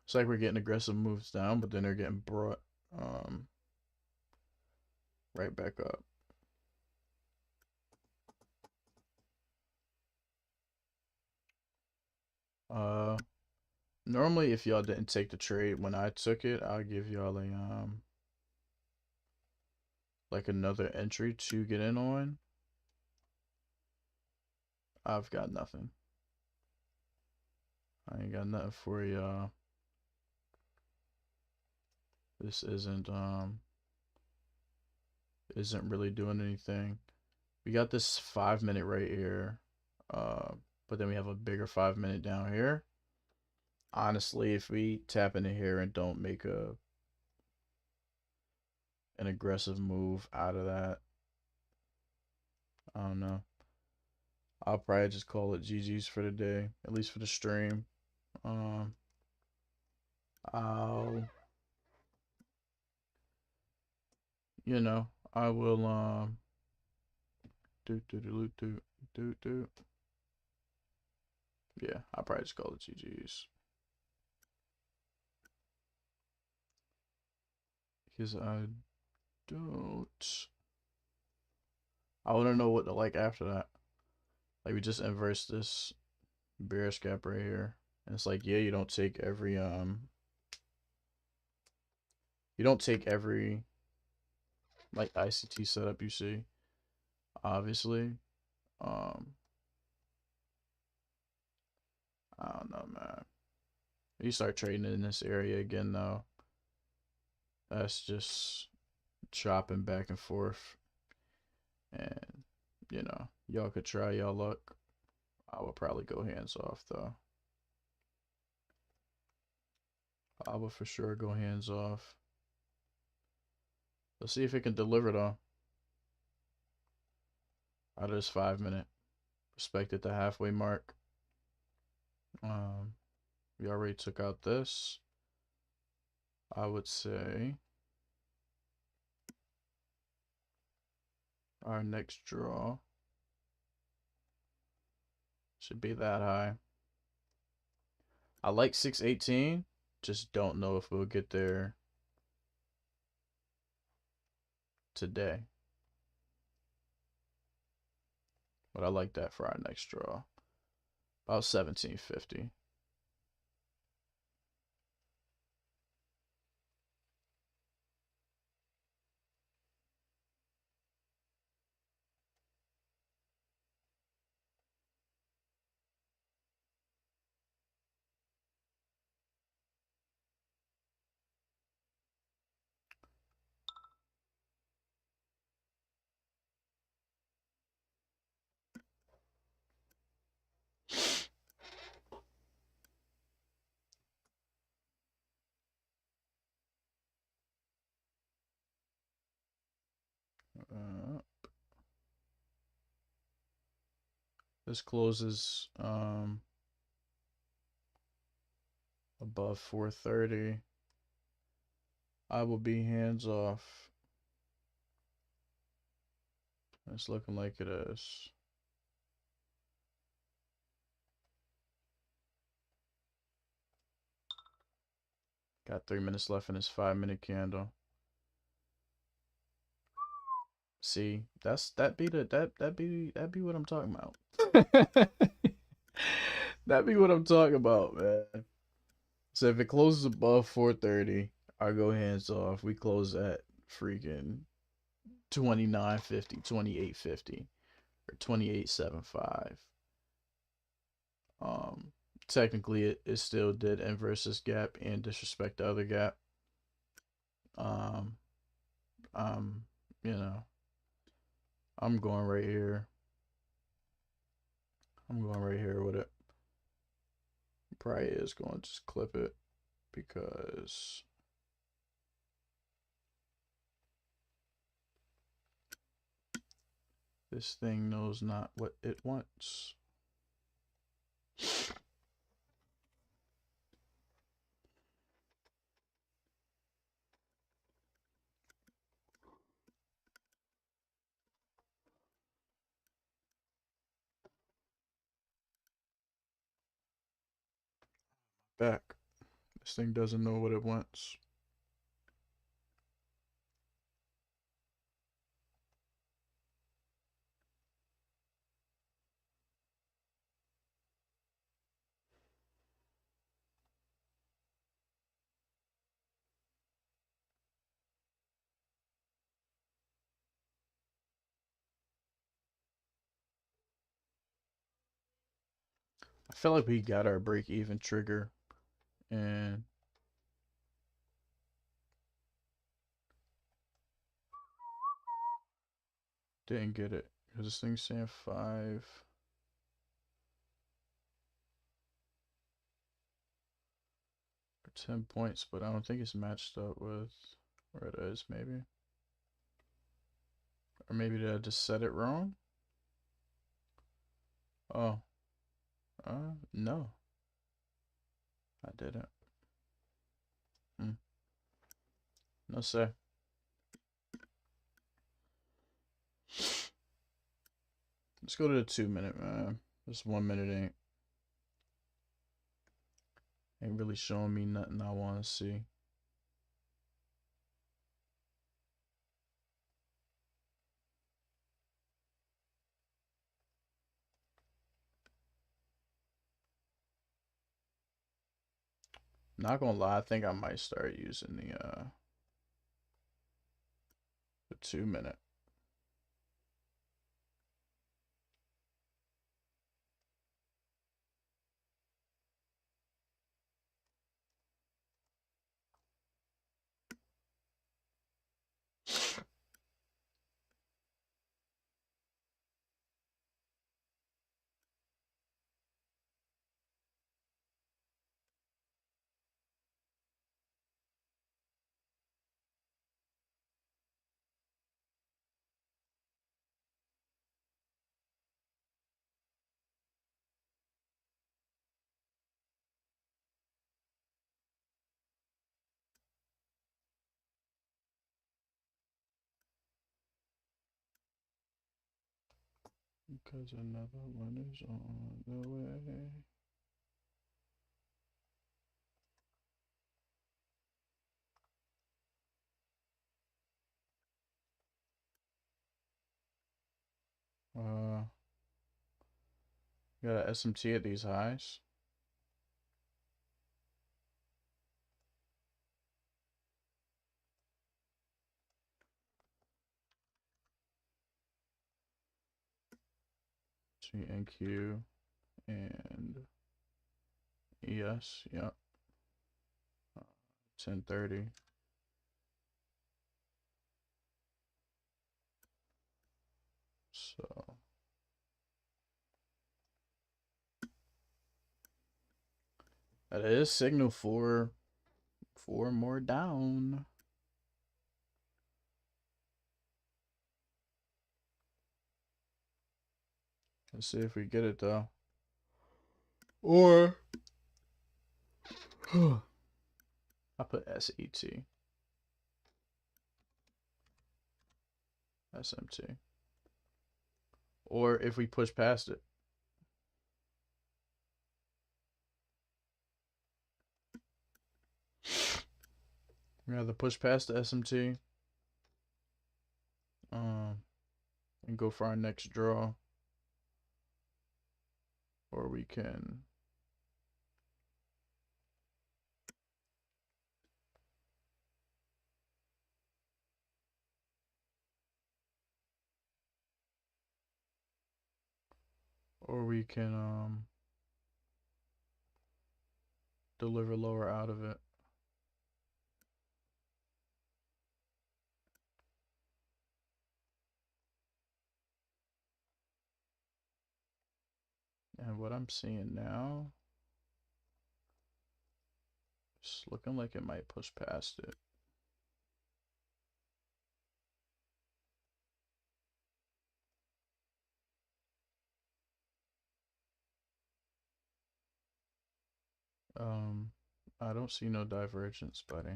It's like we're getting aggressive moves down, but then they're getting brought right back up. Normally if y'all didn't take the trade when I took it, I'll give y'all a like another entry to get in on. I've got nothing. I ain't got nothing for y'all. This isn't really doing anything. We got this 5 minute right here. But then we have a bigger 5 minute down here. Honestly, if we tap into here and don't make an aggressive move out of that, I don't know. I'll probably just call it GG's for the day, at least for the stream. I'll, I will yeah, I'll probably just call it GG's. Because I want to know what to like after that. Like, we just inverse this bearish gap right here. And it's like, yeah, you don't take every like ICT setup you see, obviously. I don't know, man. You start trading in this area again though, that's just chopping back and forth. And y'all could try y'all luck. I would probably go hands off though. I would for sure go hands off. Let's see if it can deliver though. Out of this 5 minute. Respect at the halfway mark. We already took out this. I would say our next draw should be that high. I like 618. Just don't know if we'll get there today. But I like that for our next draw. About 1750. This closes above 430. I will be hands off. It's looking like it is. Got 3 minutes left in this 5 minute candle. See, that be what I'm talking about. That be what I'm talking about, man. So if it closes above 430, I go hands off. We close at freaking 29.50, 28.50, or 28.75. Technically it still did inverse this gap and disrespect the other gap. I'm going right here. I'm going right here with it. Probably is going to just clip it because this thing knows not what it wants. back. This thing doesn't know what it wants. I feel like we got our break even trigger and didn't get it because this thing's saying 5 or 10 points, but I don't think it's matched up with where it is, maybe. Or maybe did I just set it wrong? Oh, no, I didn't. No, sir. Let's go to the 2 minute, man. This 1 minute ain't really showing me nothing I want to see. Not gonna lie, I think I might start using the 2 minute. Because another one is on the way. Got a SMT at these highs. NQ and ES, yep. 1030. So that is signal for 4 more down. Let's see if we get it though. Or I put SET. SMT. Or if we push past it. We have to push past the SMT. And go for our next draw. Or we can deliver lower out of it. And what I'm seeing now, it's looking like it might push past it. I don't see no divergence, buddy.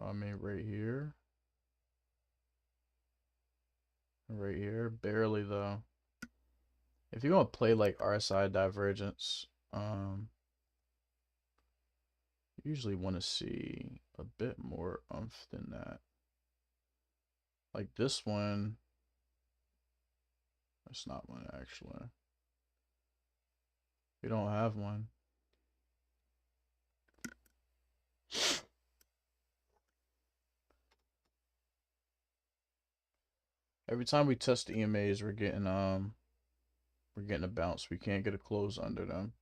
I mean, right here. Right here, barely though. If you're gonna play like RSI divergence, you usually want to see a bit more oomph than that. Like this one, it's not one actually. We don't have one. Every time we test the EMAs, we're getting a bounce. We can't get a close under them.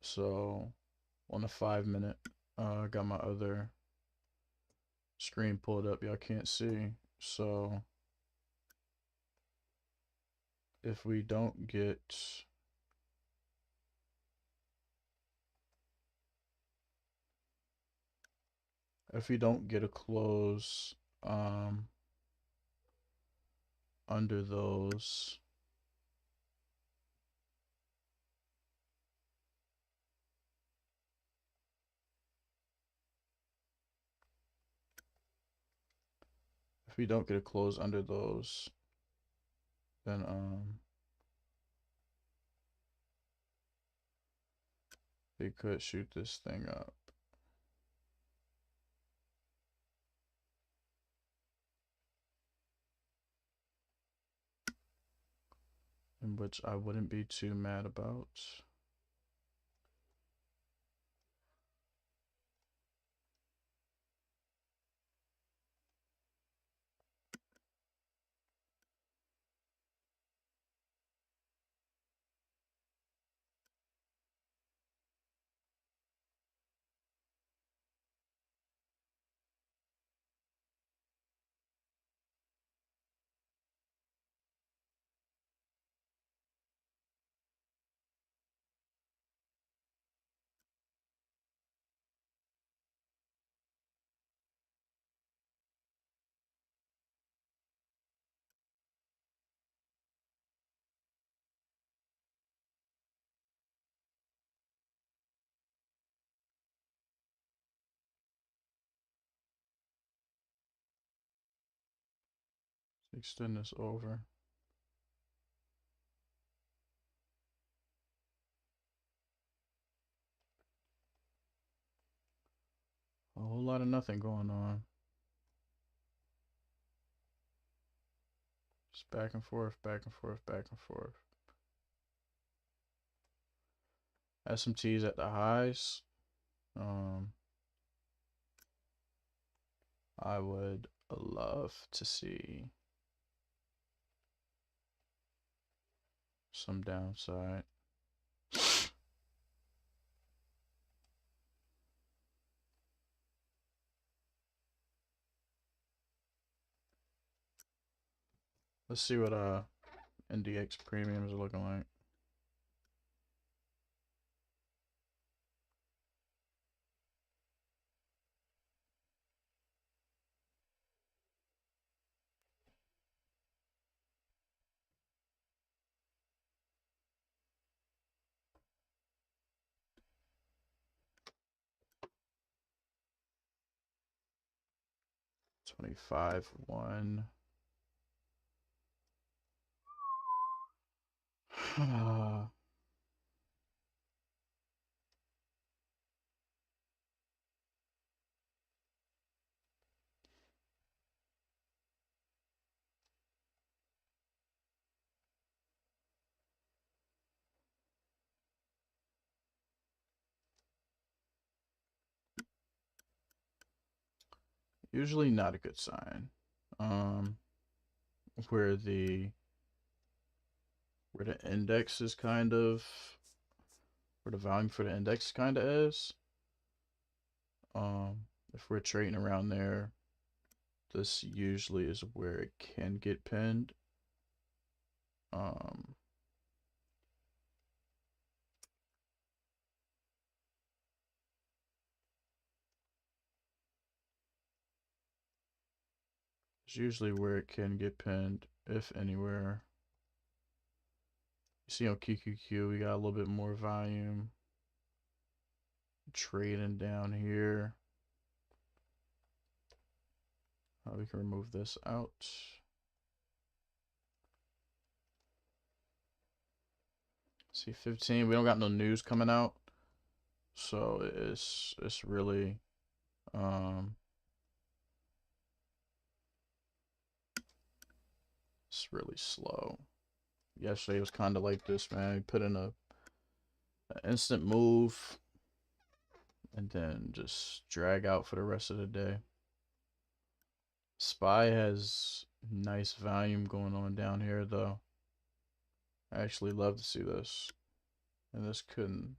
So on the 5-minute, I got my other screen pulled up. Y'all can't see. So if we don't get a close under those, then we could shoot this thing up. In which I wouldn't be too mad about. Extend this over. A whole lot of nothing going on. Just back and forth, back and forth, back and forth. SMTs at the highs. I would love to see some downside. Let's see what NDX premiums are looking like. $25.1. Usually not a good sign. Where the index is kind of, where the volume for the index kind of is. If we're trading around there, this usually is where it can get pinned. It's usually where it can get pinned, if anywhere. You see on QQQ, we got a little bit more volume. Trading down here. We can remove this out. See 15. We don't got no news coming out, so it's really it's really slow. Yesterday was kind of like this, man. He put in an instant move and then just drag out for the rest of the day. SPY has nice volume going on down here, though. I actually love to see this, and this couldn't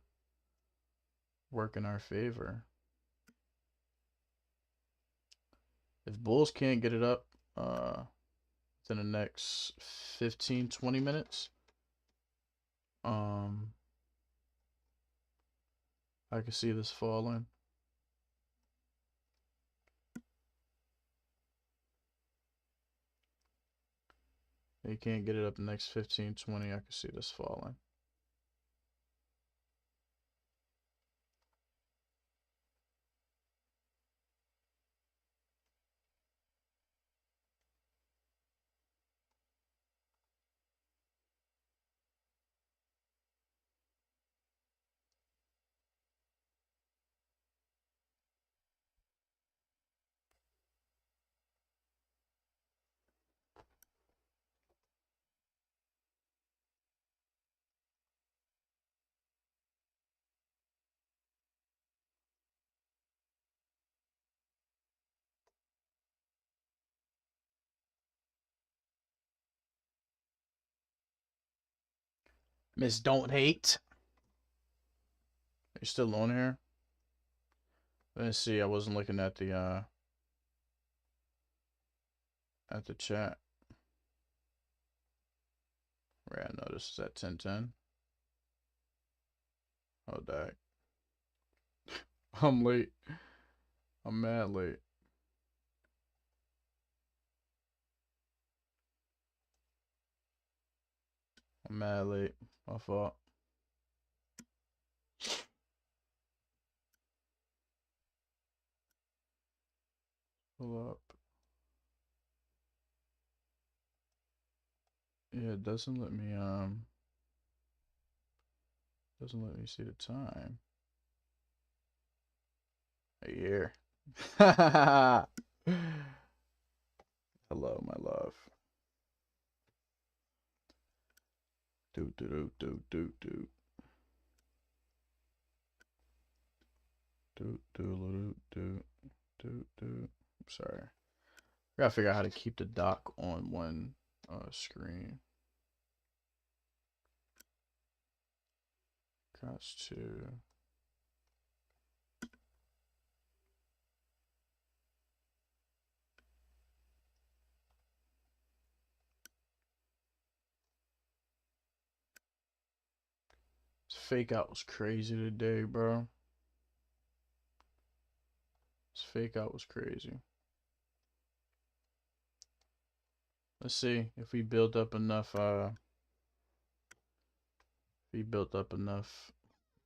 work in our favor. If bulls can't get it up within the next 15-20 minutes, I can see this falling. They can't get it up the next 15-20, I can see this falling. Miss Don't Hate. Are you still on here? Let's see, I wasn't looking at the chat. Right, I know this is at 10:10. Oh, dang. I'm late. I'm mad late. I'm mad late. My fault. Pull up. Yeah, it doesn't let me see the time. A year. Hello, my love. Do. I'm sorry. I gotta figure out how to keep the dock on one screen. Got to. This fake out was crazy today, bro. This fake out was crazy. Let's see if we build up enough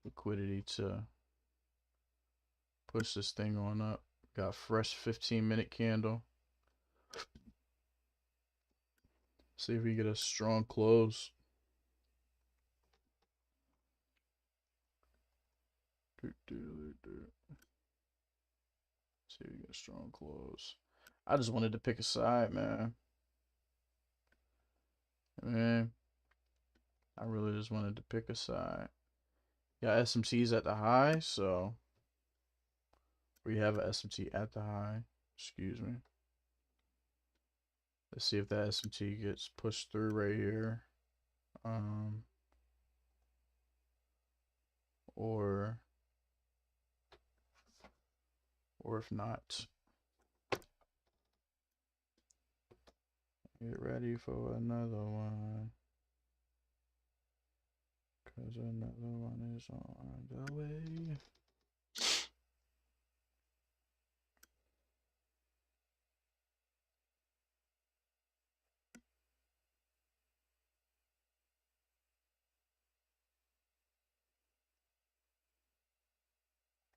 liquidity to push this thing on up. Got fresh 15-minute candle. See if we get a strong close. See if we get a strong close. I just wanted to pick a side, man. I really just wanted to pick a side. Got SMTs at the high, so we have an SMT at the high. Excuse me. Let's see if that SMT gets pushed through right here. Or if not. Get ready for another one. Cause another one is on the way.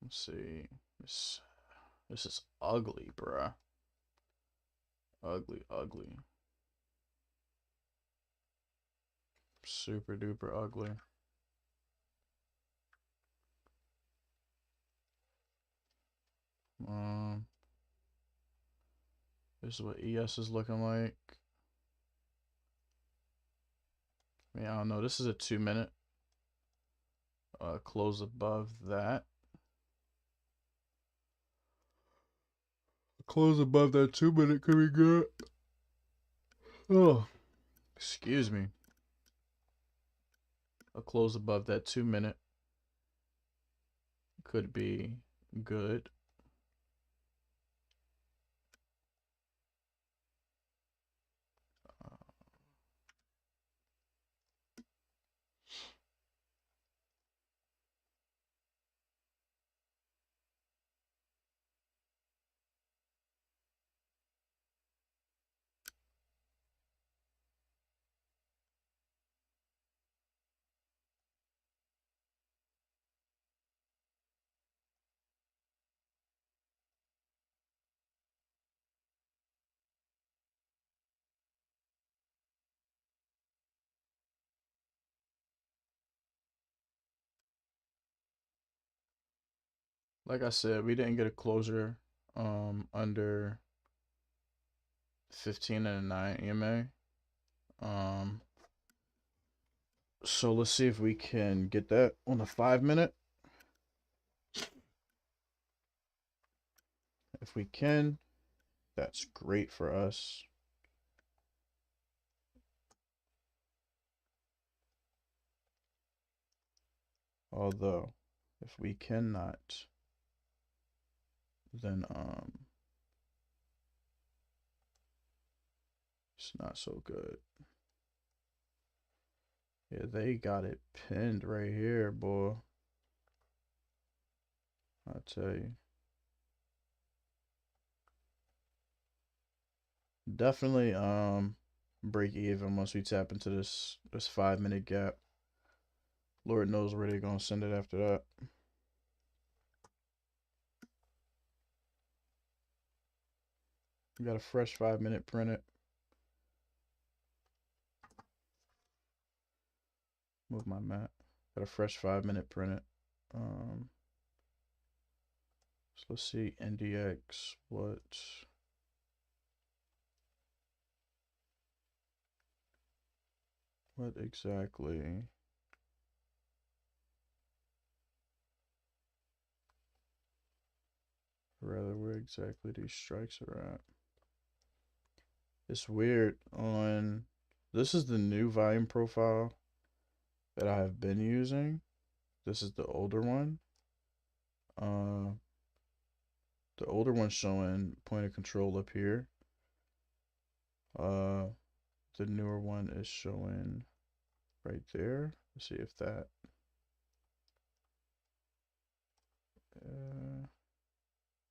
Let's see. This is ugly, bruh. Ugly. Super duper ugly. This is what ES is looking like. I mean, I don't know. This is a 2-minute. Close above that. Close above that 2-minute could be good. Oh, excuse me. A close above that 2-minute could be good. Like I said, we didn't get a closure under 15 and a 9 EMA. So let's see if we can get that on the 5-minute. If we can, that's great for us. Although, if we cannot, then it's not so good. Yeah, they got it pinned right here, boy. I tell you. Definitely break even once we tap into this 5-minute gap. Lord knows where they're gonna send it after that. We got a fresh 5-minute printed. Move my mat. Got a fresh 5-minute printed. So let's see NDX. What exactly? Rather, where exactly these strikes are at? It's weird. This is the new volume profile that I have been using. This is the older one. The older one's showing point of control up here. The newer one is showing right there. Let's see if that.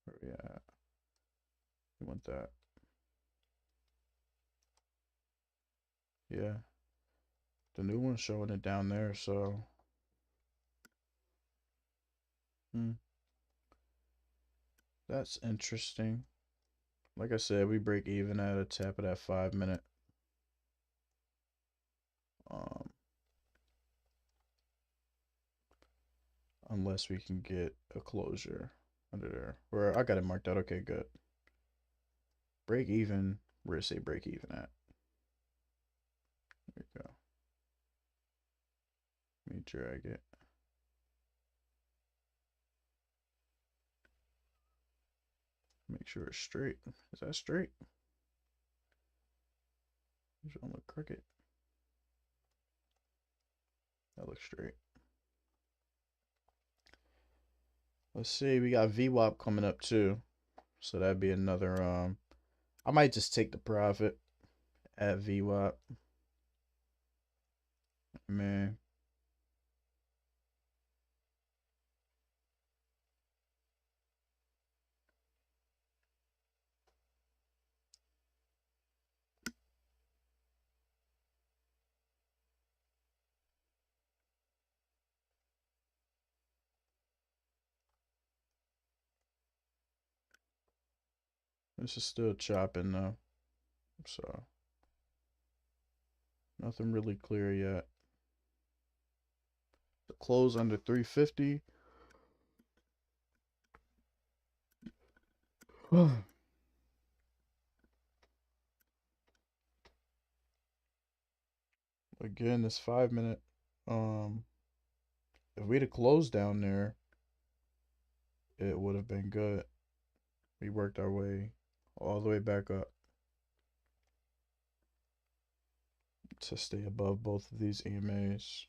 Where we at? We want that. Yeah. The new one's showing it down there, so. That's interesting. Like I said, we break even at a tap of that 5-minute. Unless we can get a closure under there. Where I got it marked out. Okay, good. Break even. Where does it say break even at? There we go. Let me drag it. Make sure it's straight. Is that straight? It don't look crooked. That looks straight. Let's see. We got VWAP coming up too. So that'd be another I might just take the profit at VWAP. Man. This is still chopping though. So nothing really clear yet. The close under 350. Again, this 5 minute. If we'd have closed down there, it would have been good. We worked our way all the way back up to stay above both of these EMAs.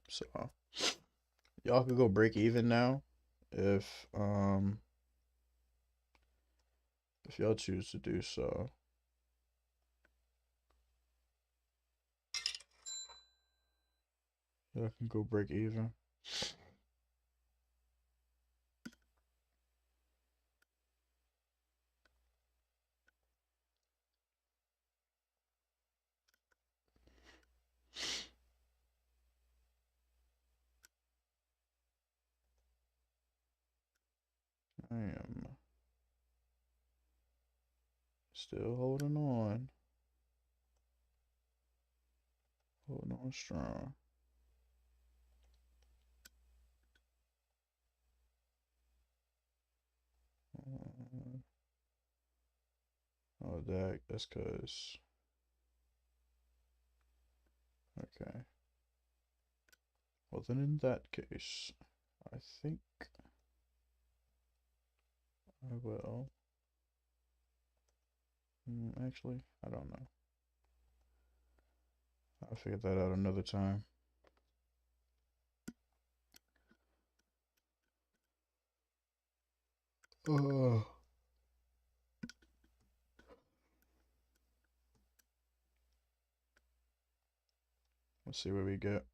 So y'all could go break even now if y'all choose to do so. Y'all can go break even. I am still holding on. Holding on strong. Oh, that's cause. Okay. Well, then in that case, I think I will. Actually, I don't know. I'll figure that out another time. Oh. Let's see what we get.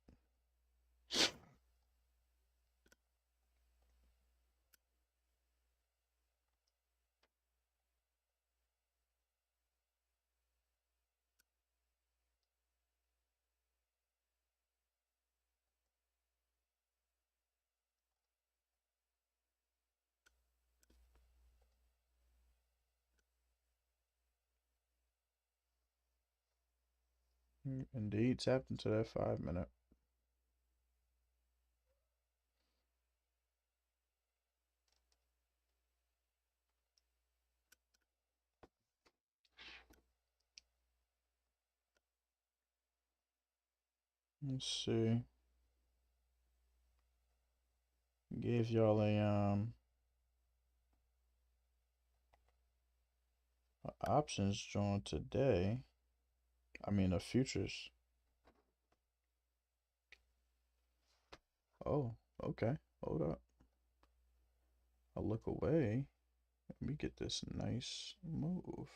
Indeed, tapped into that 5 minute. Let's see. Gave y'all a options joint today. I mean a futures. Oh, okay. Hold up. I'll look away. Let me get this nice move.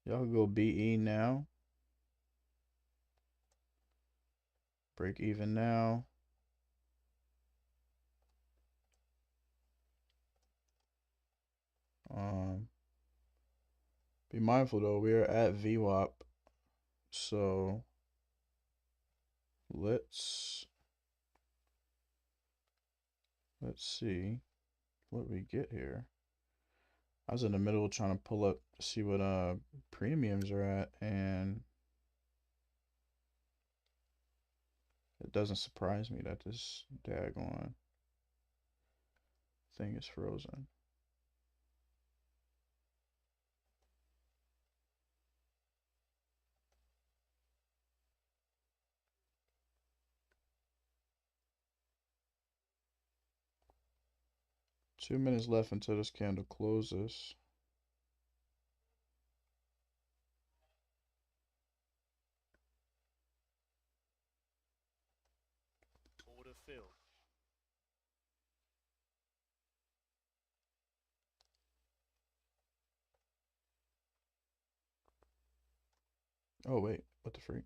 Y'all go BE now. Break even now. Be mindful though, we are at VWAP. So let's see what we get here. I was in the middle trying to pull up to see what premiums are at, and it doesn't surprise me that this daggone thing is frozen. Two minutes left until this candle closes. Order filled. Oh wait, what the freak?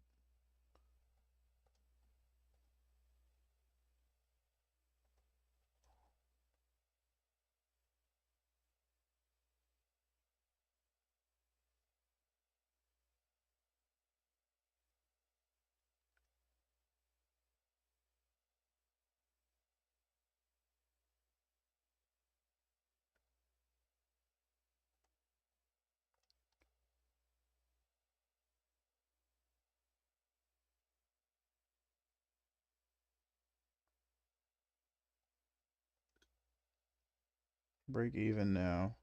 Break even now.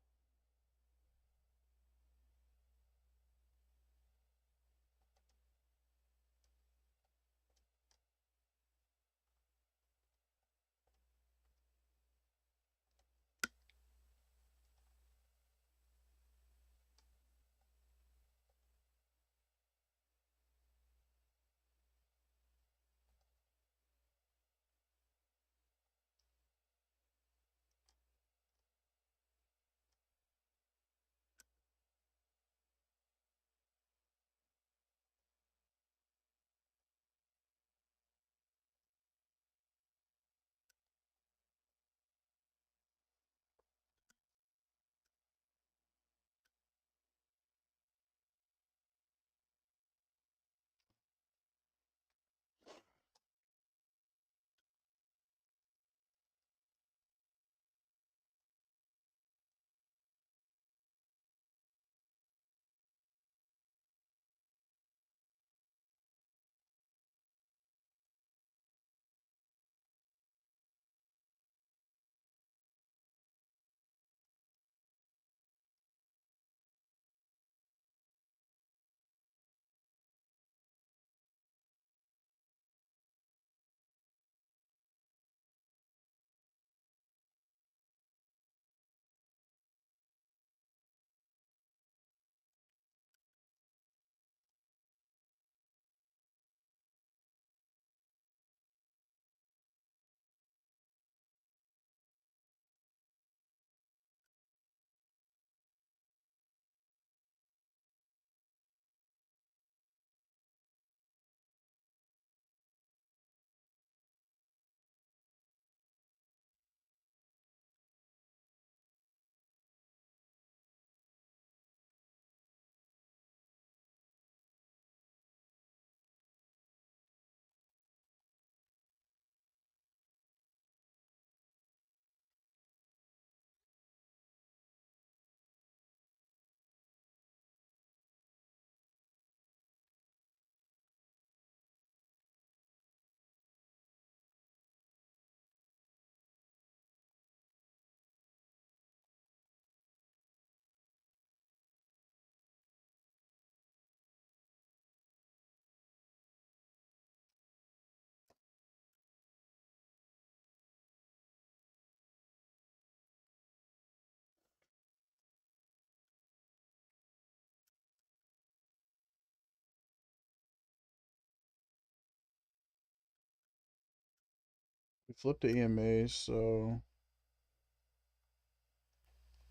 We flipped the EMA, so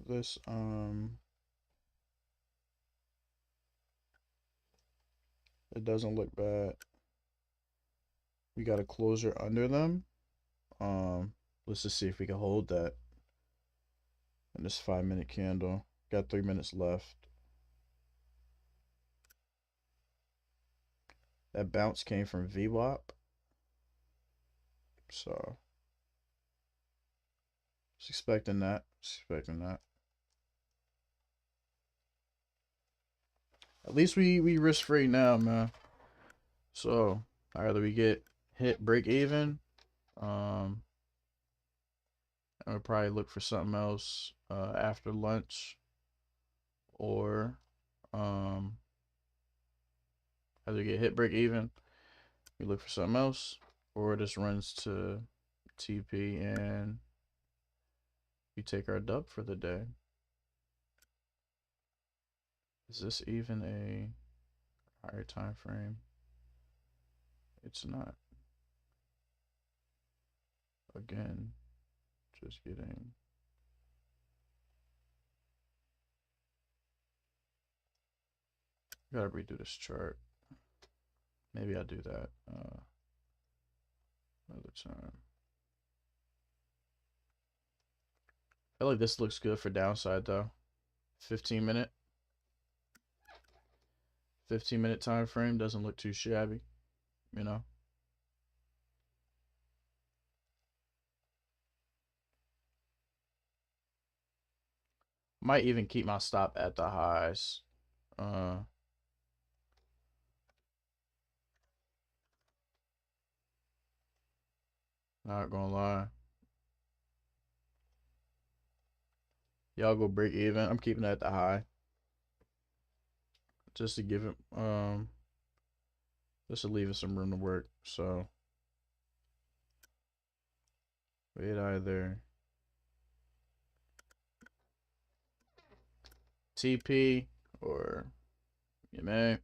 this it doesn't look bad. We got a closure under them. Let's just see if we can hold that in this 5 minute candle. Got 3 minutes left. That bounce came from VWAP. So just expecting that. Just expecting that. At least we risk free now, man. So either we get hit break even, and we'll probably look for something else after lunch, or either get hit break even, we look for something else, or this runs to TP and we take our dub for the day. Is this even a higher time frame? It's not. Again, just getting. Gotta redo this chart. Maybe I'll do that another time. I feel like this looks good for downside though. 15 minute. 15-minute time frame doesn't look too shabby, you know. Might even keep my stop at the highs. Not gonna lie. Y'all go break even. I'm keeping that at the high. Just to give it just to leave it some room to work. So wait either TP or EMA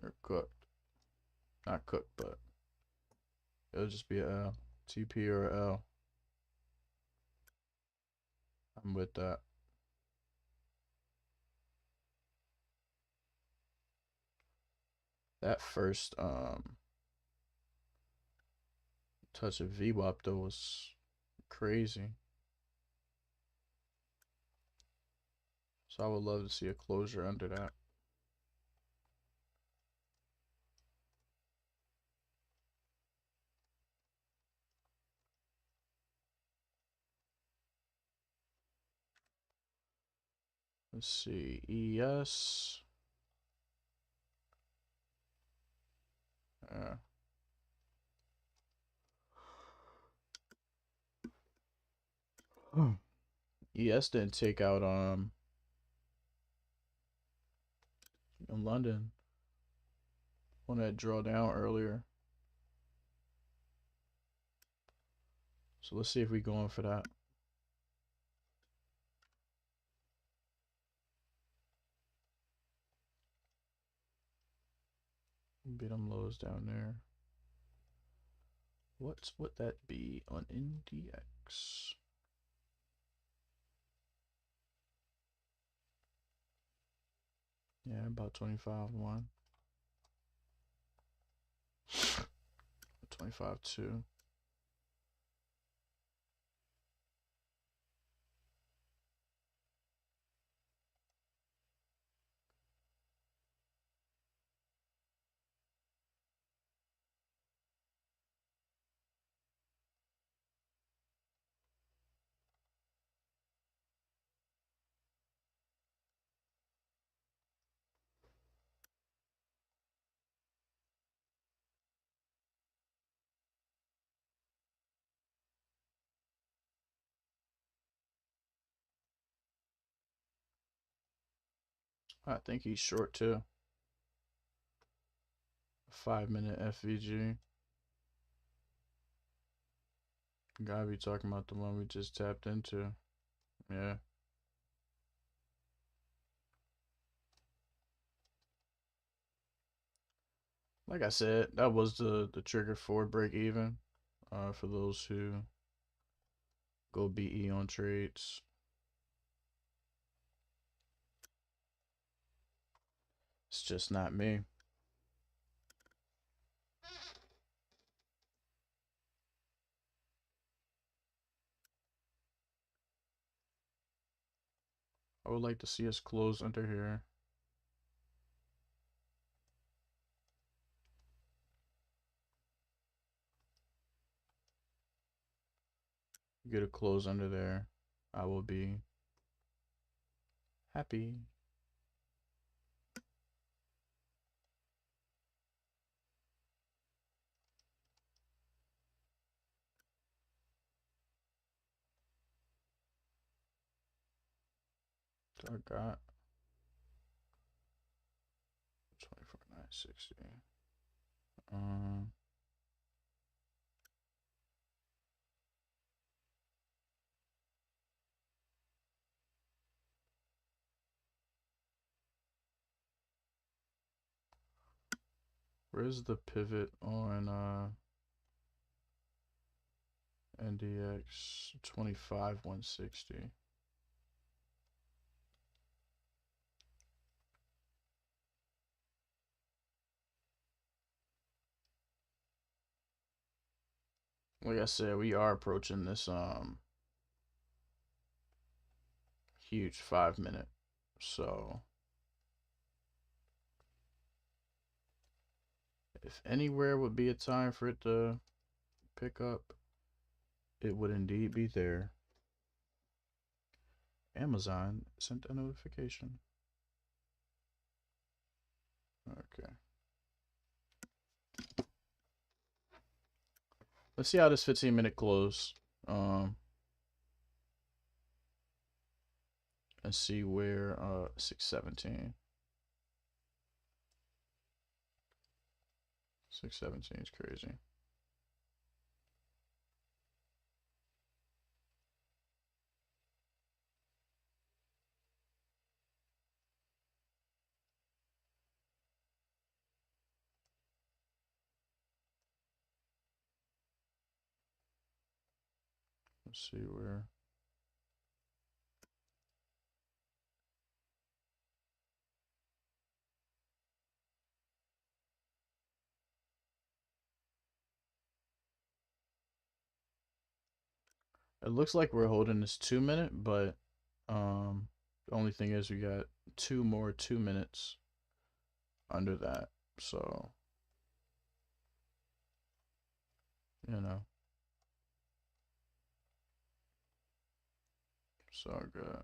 or cooked. Not cooked, but it'll just be a L. TP or a L. I'm with that. That first touch of VWAP though was crazy. So I would love to see a closure under that. Let's see, ES. ES didn't take out in London on that drawdown earlier. So let's see if we going for that. Beat them lows down there. What would that be on NDX? Yeah, about 25.1. 25.2. I think he's short too. 5-minute FVG. Gotta be talking about the one we just tapped into. Yeah. Like I said, that was the trigger for break even. For those who go BE on trades. It's just not me. I would like to see us close under here. Get a close under there. I will be happy. So I got 24,960. Where's the pivot on NDX 25,160? Like I said, we are approaching this huge 5-minute. So if anywhere would be a time for it to pick up, it would indeed be there. Amazon sent a notification. Okay. Let's see how this 15-minute close. and see where 617. 617 is crazy. Let's see where. It looks like we're holding this 2 minute, but the only thing is we got 2 more 2 minutes under that. So, you know, it's all good.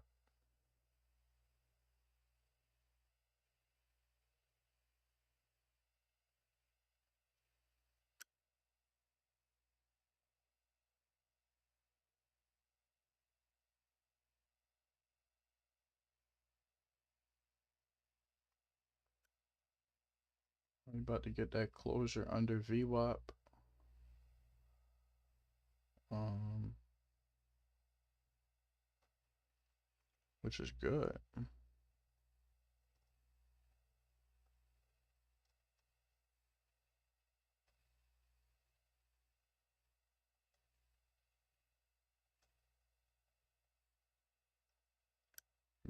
I'm about to get that closure under VWAP. Which is good.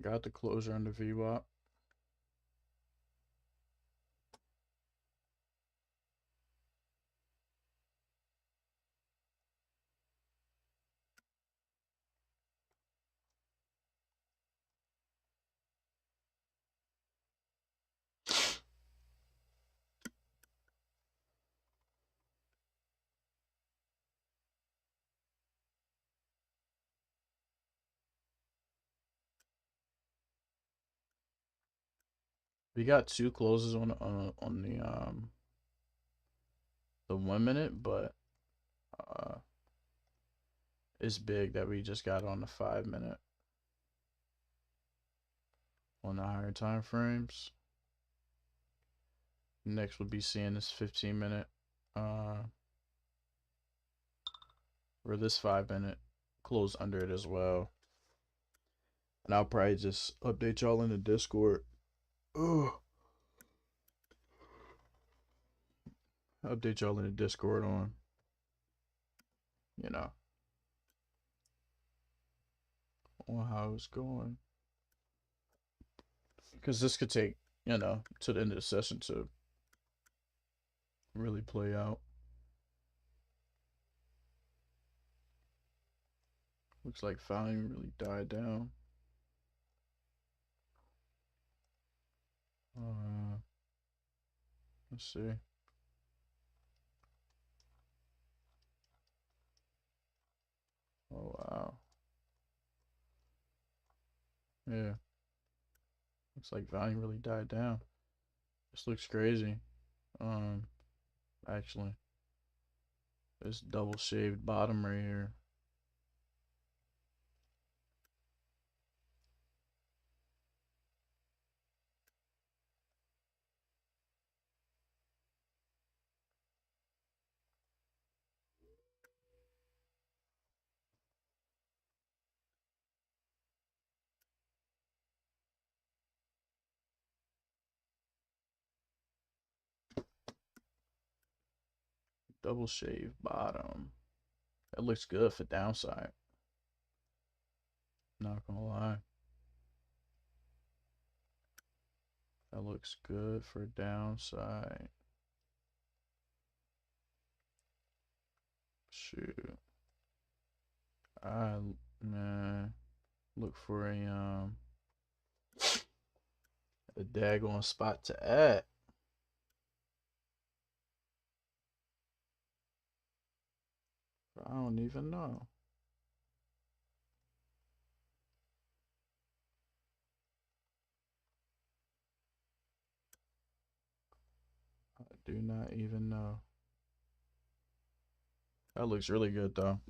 Got the closure under VWAP. We got 2 closes on the 1 minute, but it's big that we just got on the 5 minute on the higher time frames. Next, we'll be seeing this 15 minute or this 5 minute close under it as well. And I'll probably just update y'all in the Discord. Ugh. Update y'all in the Discord on, you know, on how it's going. Because this could take, you know, to the end of the session to really play out. Looks like volume really died down. Let's see. Oh wow. Yeah. Looks like volume really died down. This looks crazy. Actually, this double shaved bottom right here. Double shave bottom. That looks good for downside. Not gonna lie. That looks good for downside. Shoot. Man, look for a daggone spot to add. I don't even know. I do not even know. That looks really good though.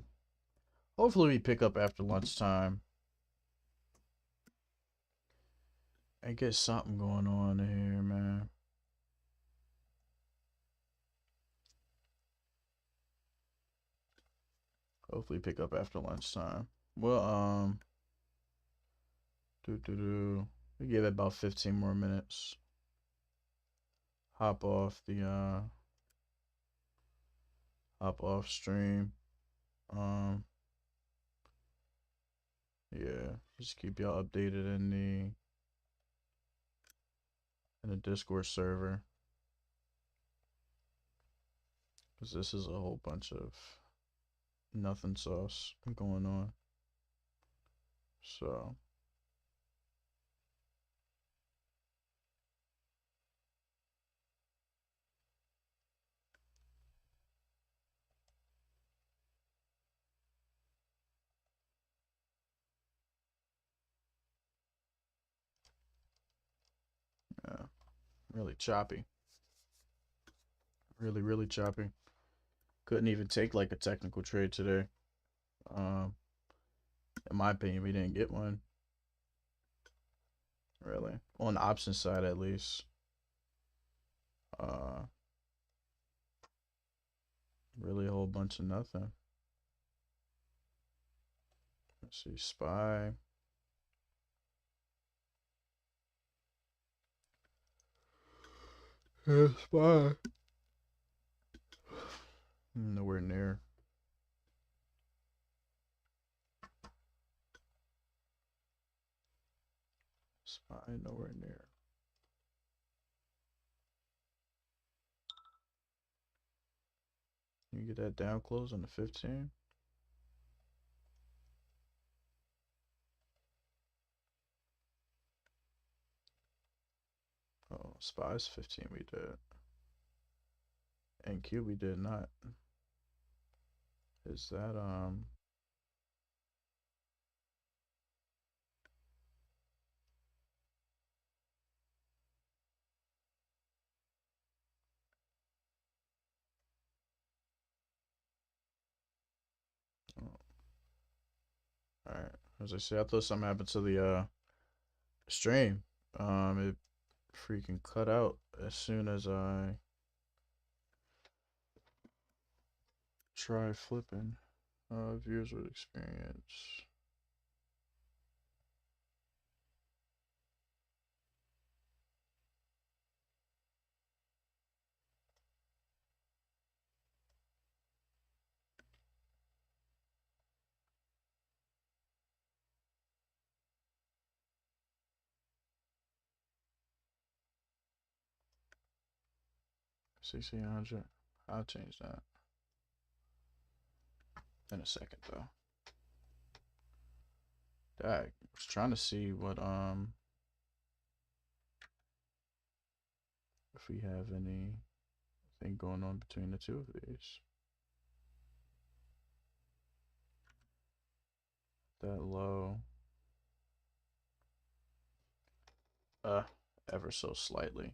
Hopefully we pick up after lunchtime. I get something going on here, man. Hopefully pick up after lunchtime. Well, we give it about 15 more minutes. Hop off the hop off stream. Um, yeah, just keep y'all updated in the Discord server, because this is a whole bunch of nothing sauce going on. So yeah, really choppy. Really choppy. Couldn't even take like a technical trade today. Um, in my opinion, we didn't get one. Really, on the option side at least. Uh, really a whole bunch of nothing. Let's see, SPY. Yeah, SPY. Nowhere near. SPY nowhere near. You get that down close on the 15. Oh, SPY's 15 we did. NQ we did not. Is that oh, all right. As I said, I thought something happened to the stream. It freaking cut out as soon as I try flipping. Viewers would experience. $1,600. I'll change that in a second though. I was trying to see what if we have anything going on between the two of these. That low. Uh, ever so slightly.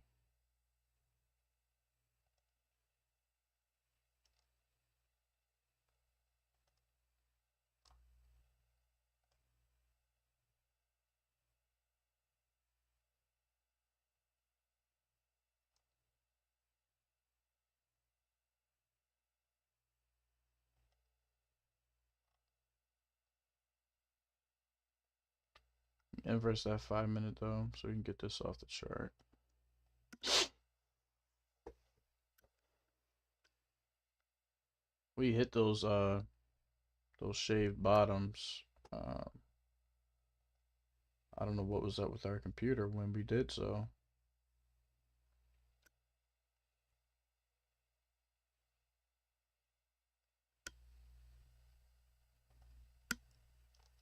Inverse that 5 minute though, so we can get this off the chart. We hit those shaved bottoms. I don't know what was up with our computer when we did so.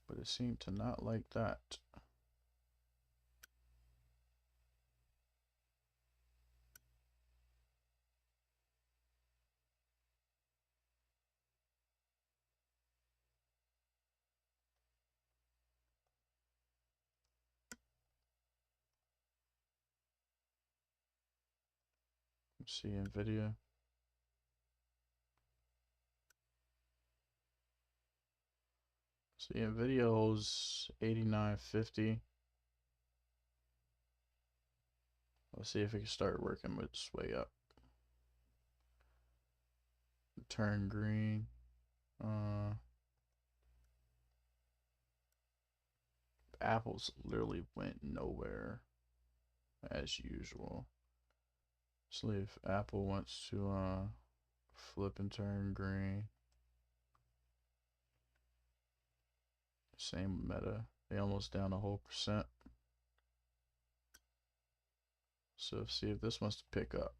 But it seemed to not like that. Let's see NVIDIA. See NVIDIA holds 89.50. Let's see if it can start working its way up. Turn green. Apples literally went nowhere as usual. So if Apple wants to flip and turn green. Same meta. They almost down a whole percent. So see if this wants to pick up.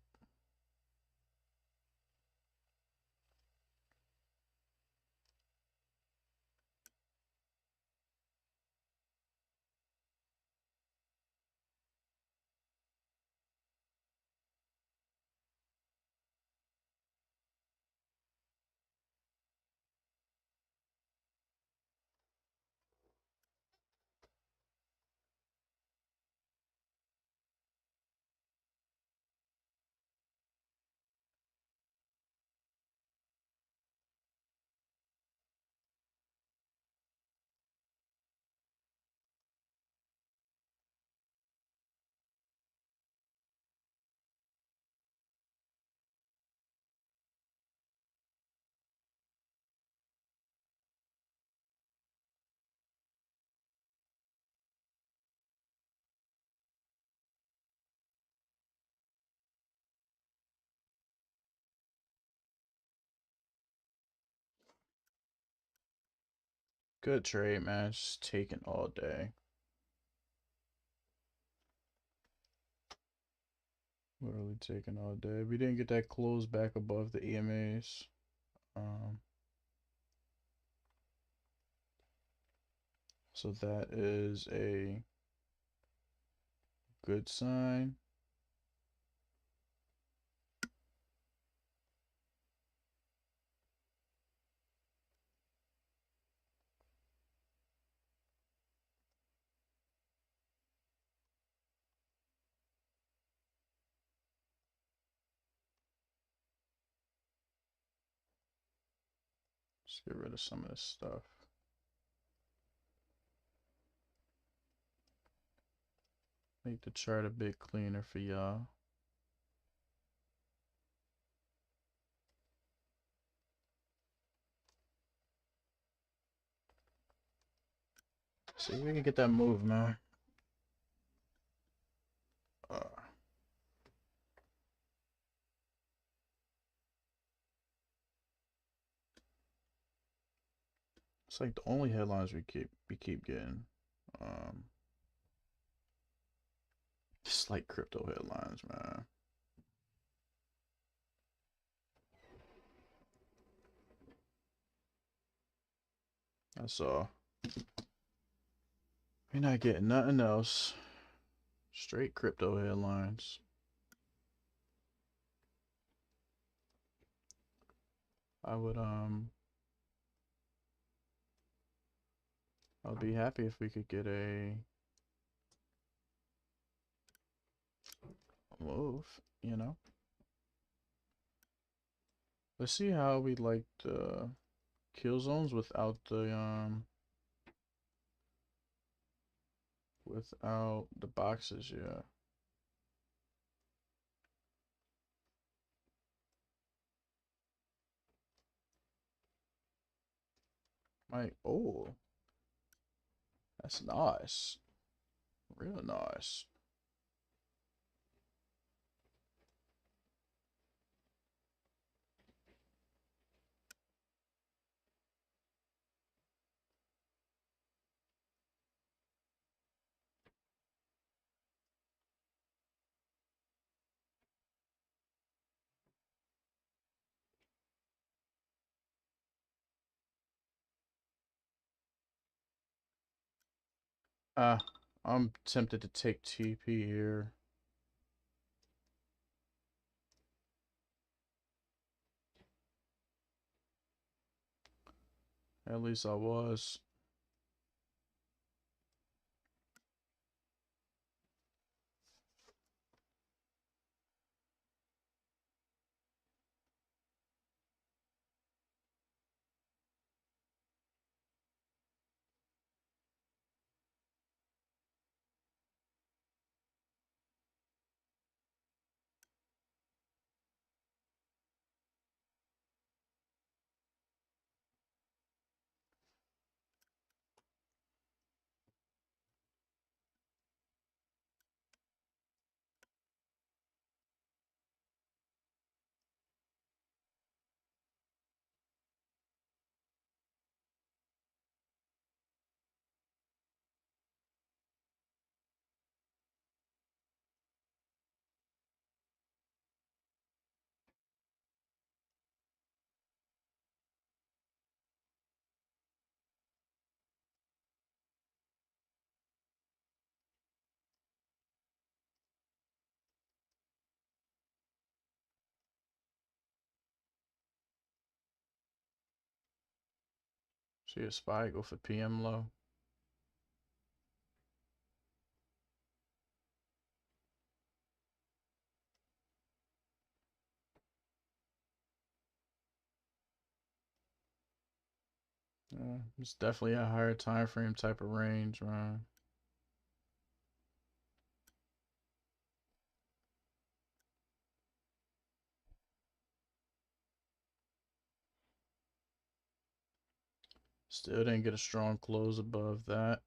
Good trade, man. It's just taking all day. Literally taking all day. We didn't get that close back above the EMAs. So that is a good sign. Let's get rid of some of this stuff. Make the chart a bit cleaner for y'all. See if we can get that move, man. It's like the only headlines we keep getting. Just like crypto headlines, man. That's all. We're not getting nothing else. Straight crypto headlines. I would I'll be happy if we could get a move, you know. Let's see how we like the kill zones without the boxes, yeah. Like, oh, that's nice. Real nice. I'm tempted to take TP here. At least I was. See a SPY go for PM low. It's definitely a higher time frame type of range, man. Still didn't get a strong close above that.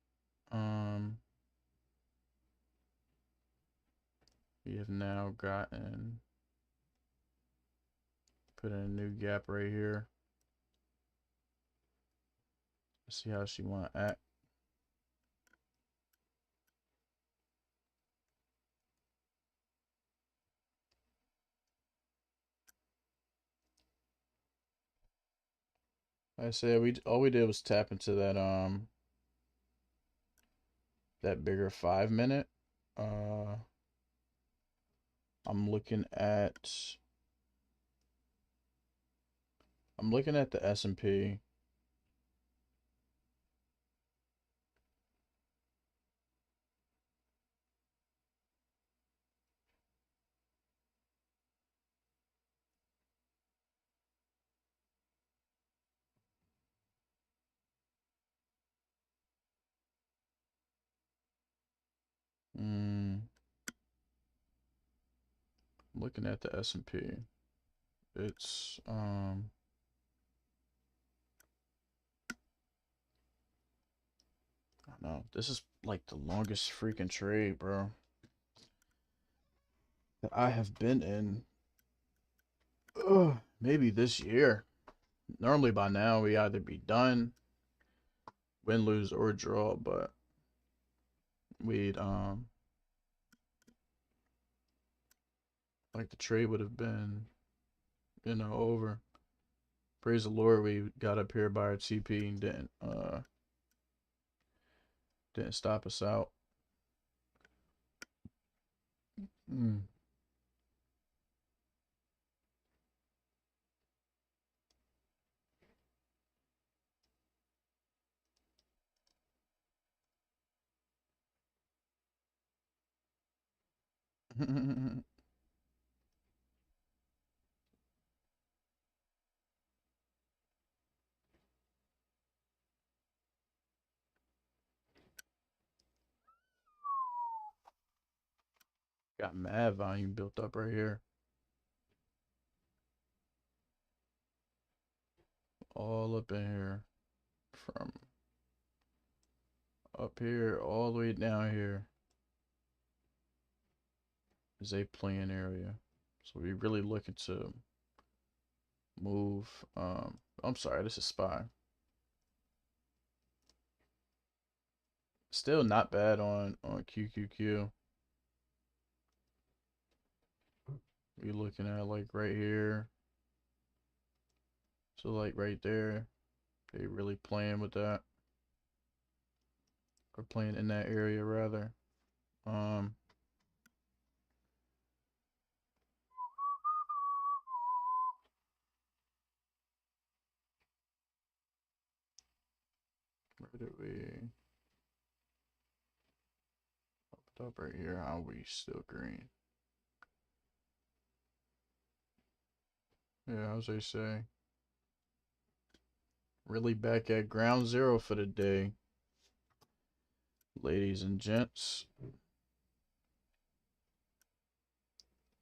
We have now gotten put in a new gap right here. Let's see how she want to act. Like I said, all we did was tap into that bigger 5 minute. I'm looking at the S&P. Looking at the S&P. It's I don't know. This is like the longest freaking trade, bro, that I have been in. Maybe this year. Normally by now we either be done, win, lose, or draw, but we'd like the trade would have been, over. Praise the Lord, we got up here by our TP and didn't stop us out. Got mad volume built up right here. All up in here. From up here all the way down here is a playing area. So we really looking to move. I'm sorry, this is SPY. Still not bad on QQQ. We looking at like right here. So like right there, they really playing with that. Or playing in that area rather. Where did we up right here? How are we still green? Yeah, as I say, really back at ground zero for the day, ladies and gents.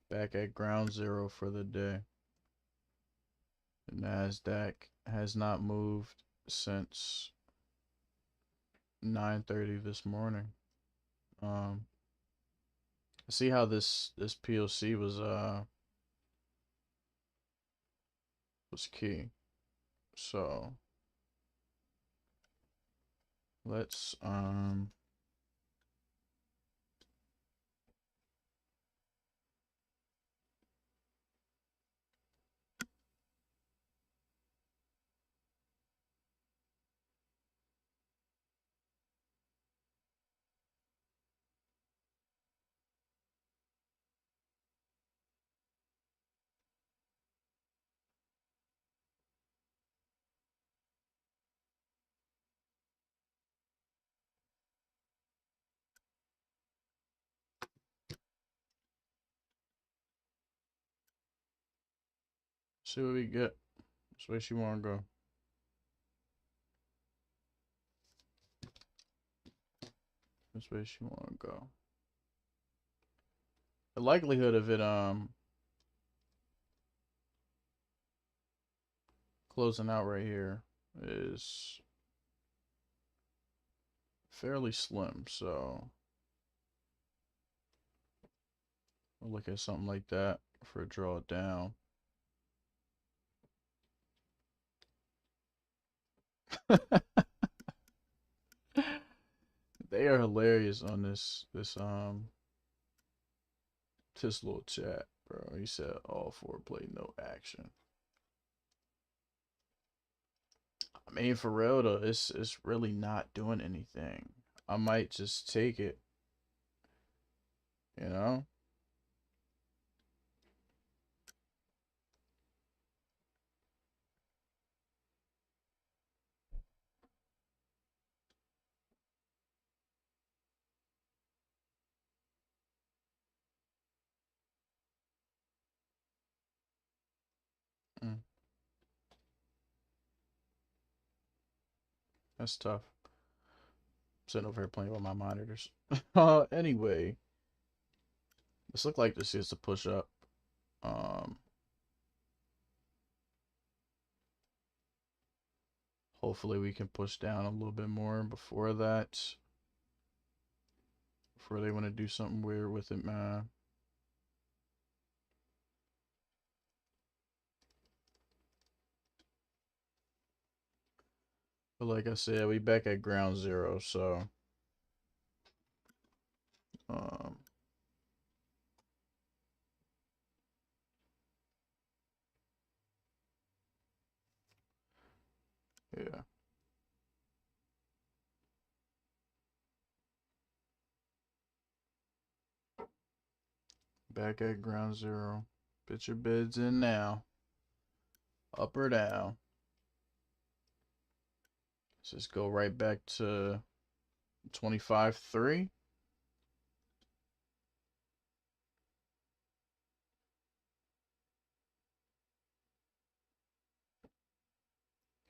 Back at ground zero for the day. The NASDAQ has not moved since 9:30 this morning. See how this POC was key. So let's See what we get. Which way she wanna go? Which way she wanna go? The likelihood of it closing out right here is fairly slim, so we'll look at something like that for a drawdown. They are hilarious on this little chat, bro. He said all foreplay, no action. I mean, for real though, it's really not doing anything. I might just take it, you know? Mm, that's tough. Sitting over here playing with my monitors. Anyway, this look like this is a push up. Um, Hopefully we can push down a little bit more before that. Before they want to do something weird with it, man. But like I said, we back at ground zero, so um yeah. Back at ground zero. Put your bids in now. Up or down. Let's just go right back to 25.3.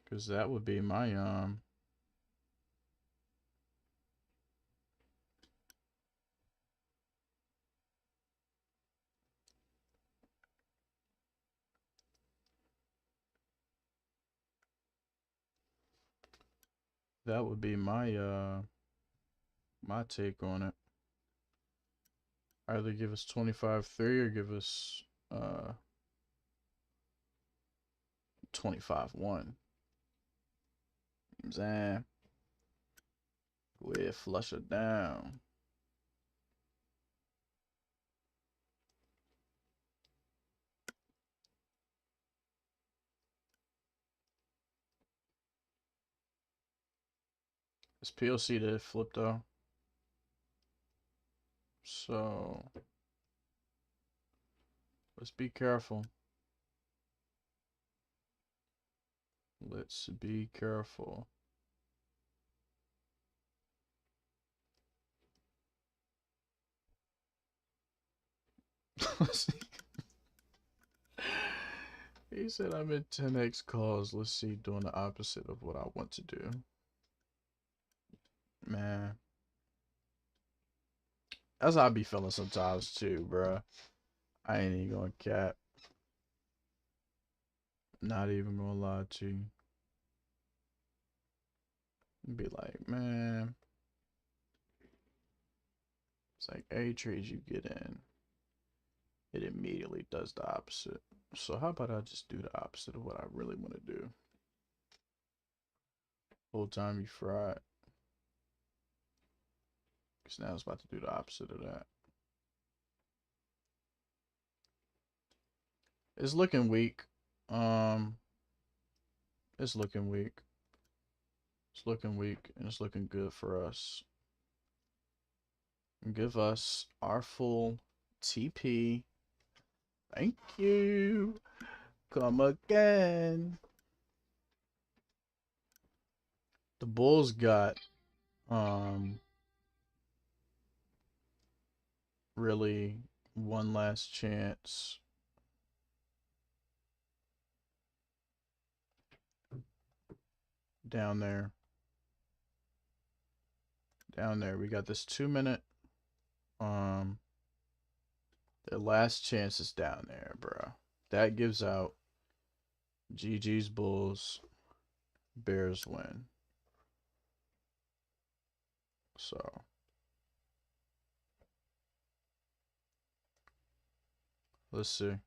Cause that would be my that would be my take on it. Either give us 25.3 or give us 25.1. You know what I'm saying? Go ahead, flush it down. This PLC did flip though. So let's be careful. Let's be careful. He said I'm in 10x calls. Let's see, doing the opposite of what I want to do. Man. That's how I be feeling sometimes too, bruh. I ain't even gonna cap. Not even gonna lie to you. Be like, man. It's like every trade you get in, it immediately does the opposite. So how about I just do the opposite of what I really want to do? Whole time you fried. Because now it's about to do the opposite of that. It's looking weak. It's looking weak. It's looking weak, and it's looking good for us. Give us our full TP. Thank you. Come again. The Bulls got really one last chance down there. Down there. We got this 2-minute. The last chance is down there, bro. That gives out GG's Bulls. Bears win. So let's see.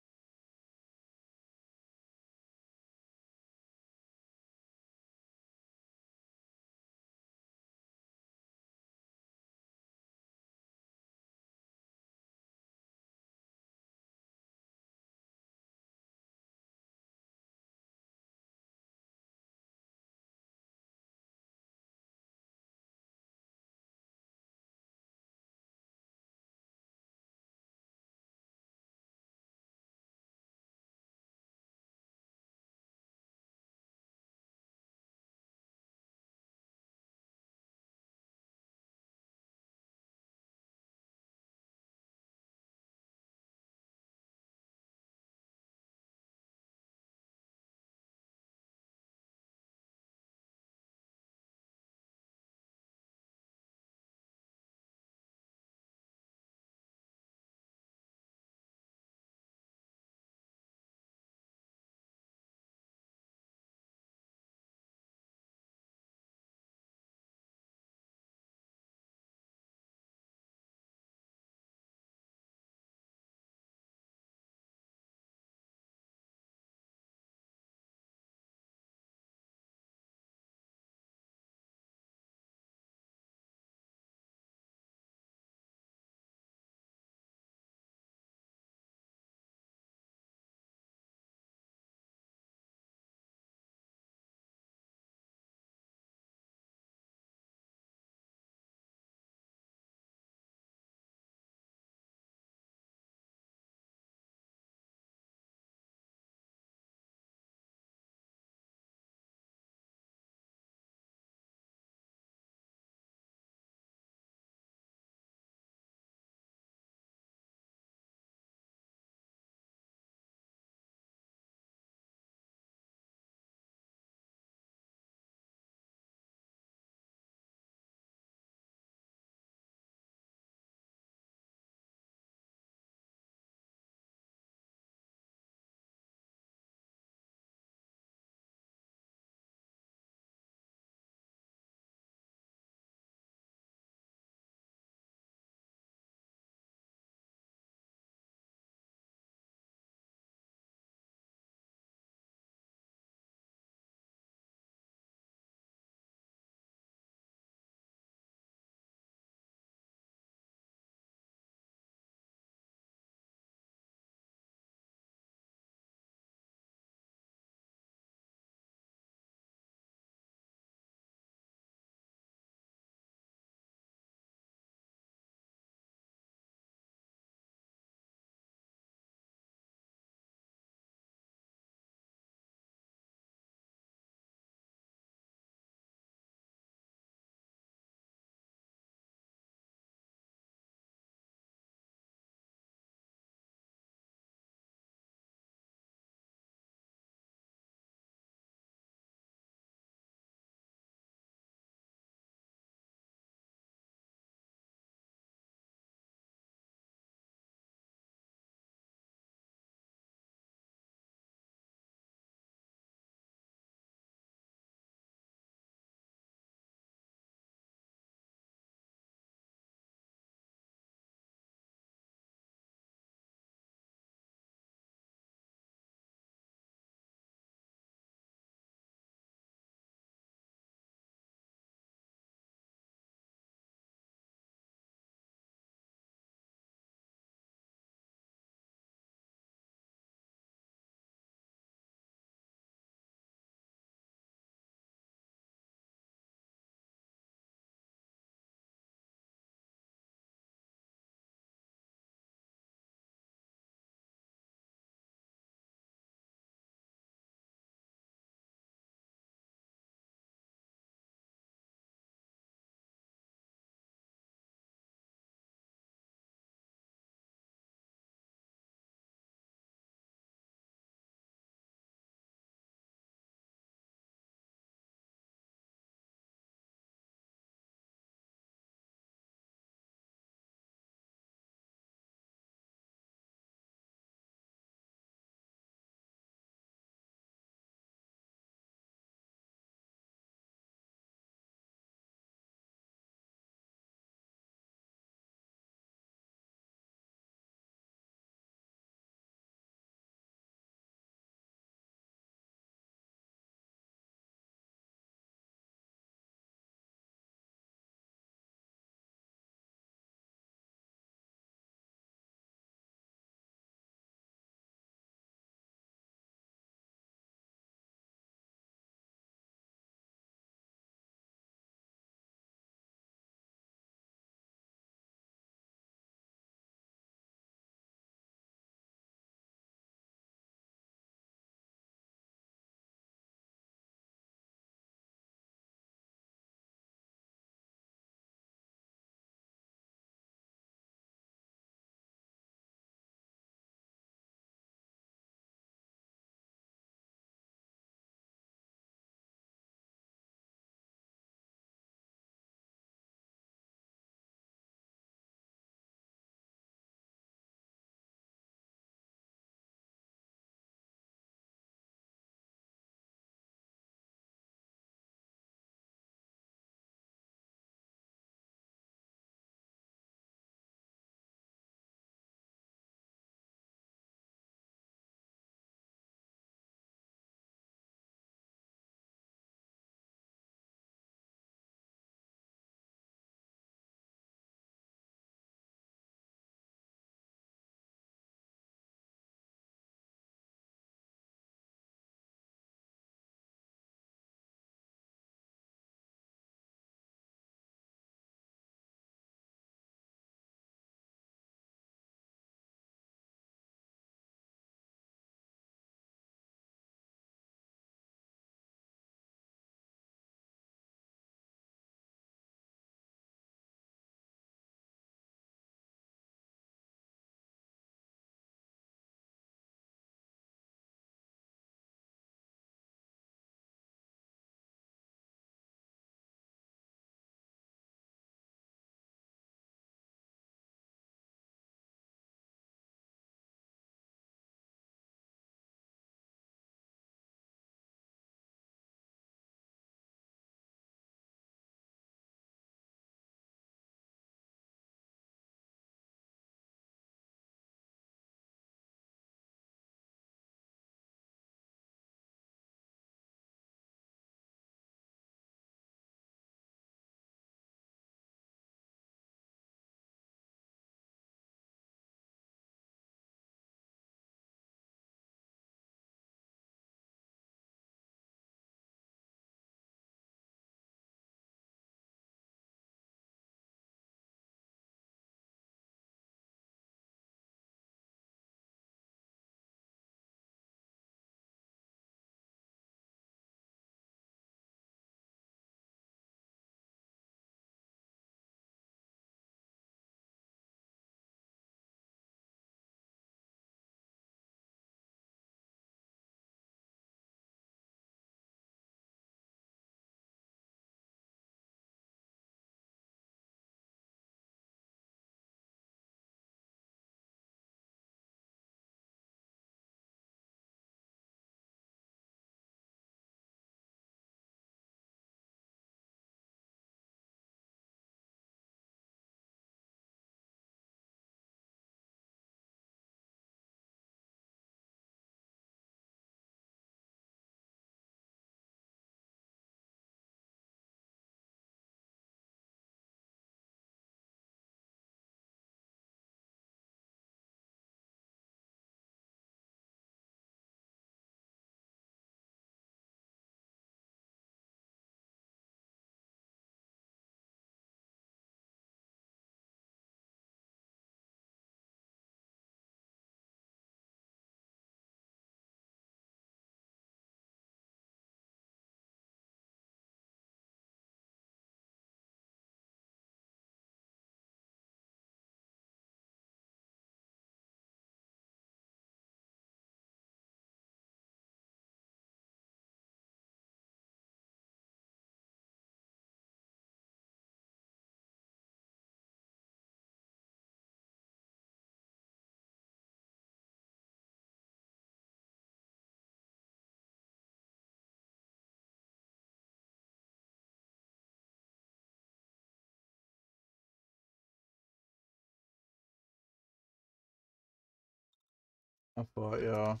I thought, y'all.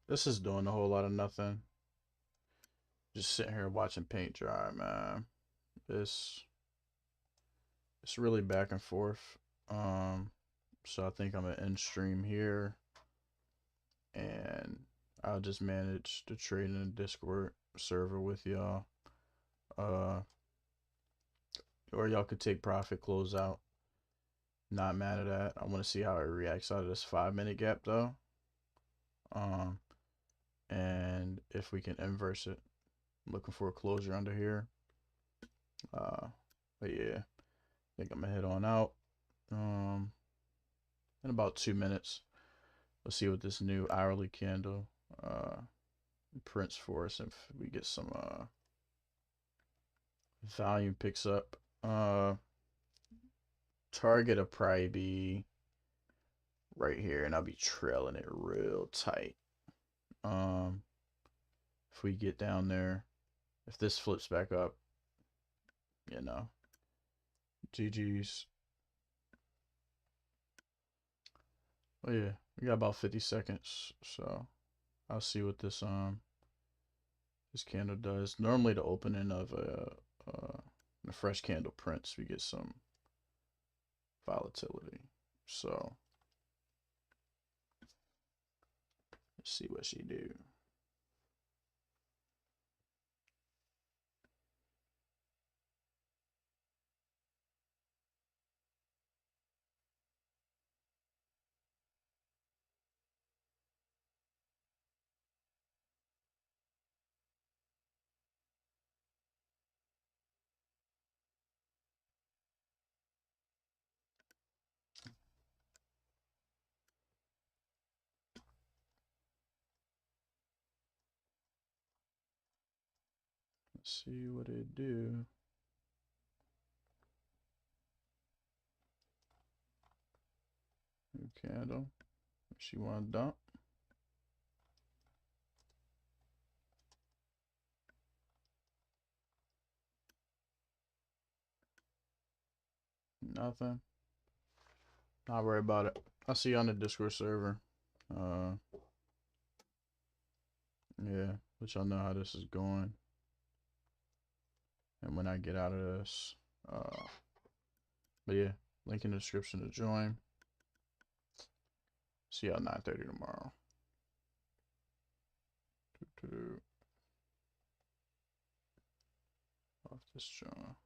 This is doing a whole lot of nothing. Just sitting here watching paint dry, man. It's really back and forth. So I think I'm gonna end stream here, and I'll just manage the trade in the Discord server with y'all. Or y'all could take profit, close out. Not mad at that. I want to see how it reacts out of this 5-minute gap though. And if we can inverse it. I'm looking for a closure under here. But yeah, I think I'm gonna head on out. In about 2 minutes, let's see what this new hourly candle prints for us. If we get some volume picks up, target will probably be right here, and I'll be trailing it real tight. If we get down there, if this flips back up, you know, GG's. Oh yeah, we got about 50 seconds, so I'll see what this candle does. Normally the opening of a fresh candle prints, we get some volatility. So let's see what she do. Let's see what it do. New candle. She want to dump. Nothing. Not worry about it. I'll see you on the Discord server. Yeah, let y'all know how this is going. And when I get out of this. But yeah, link in the description to join. See y'all 9:30 tomorrow. Off this joint.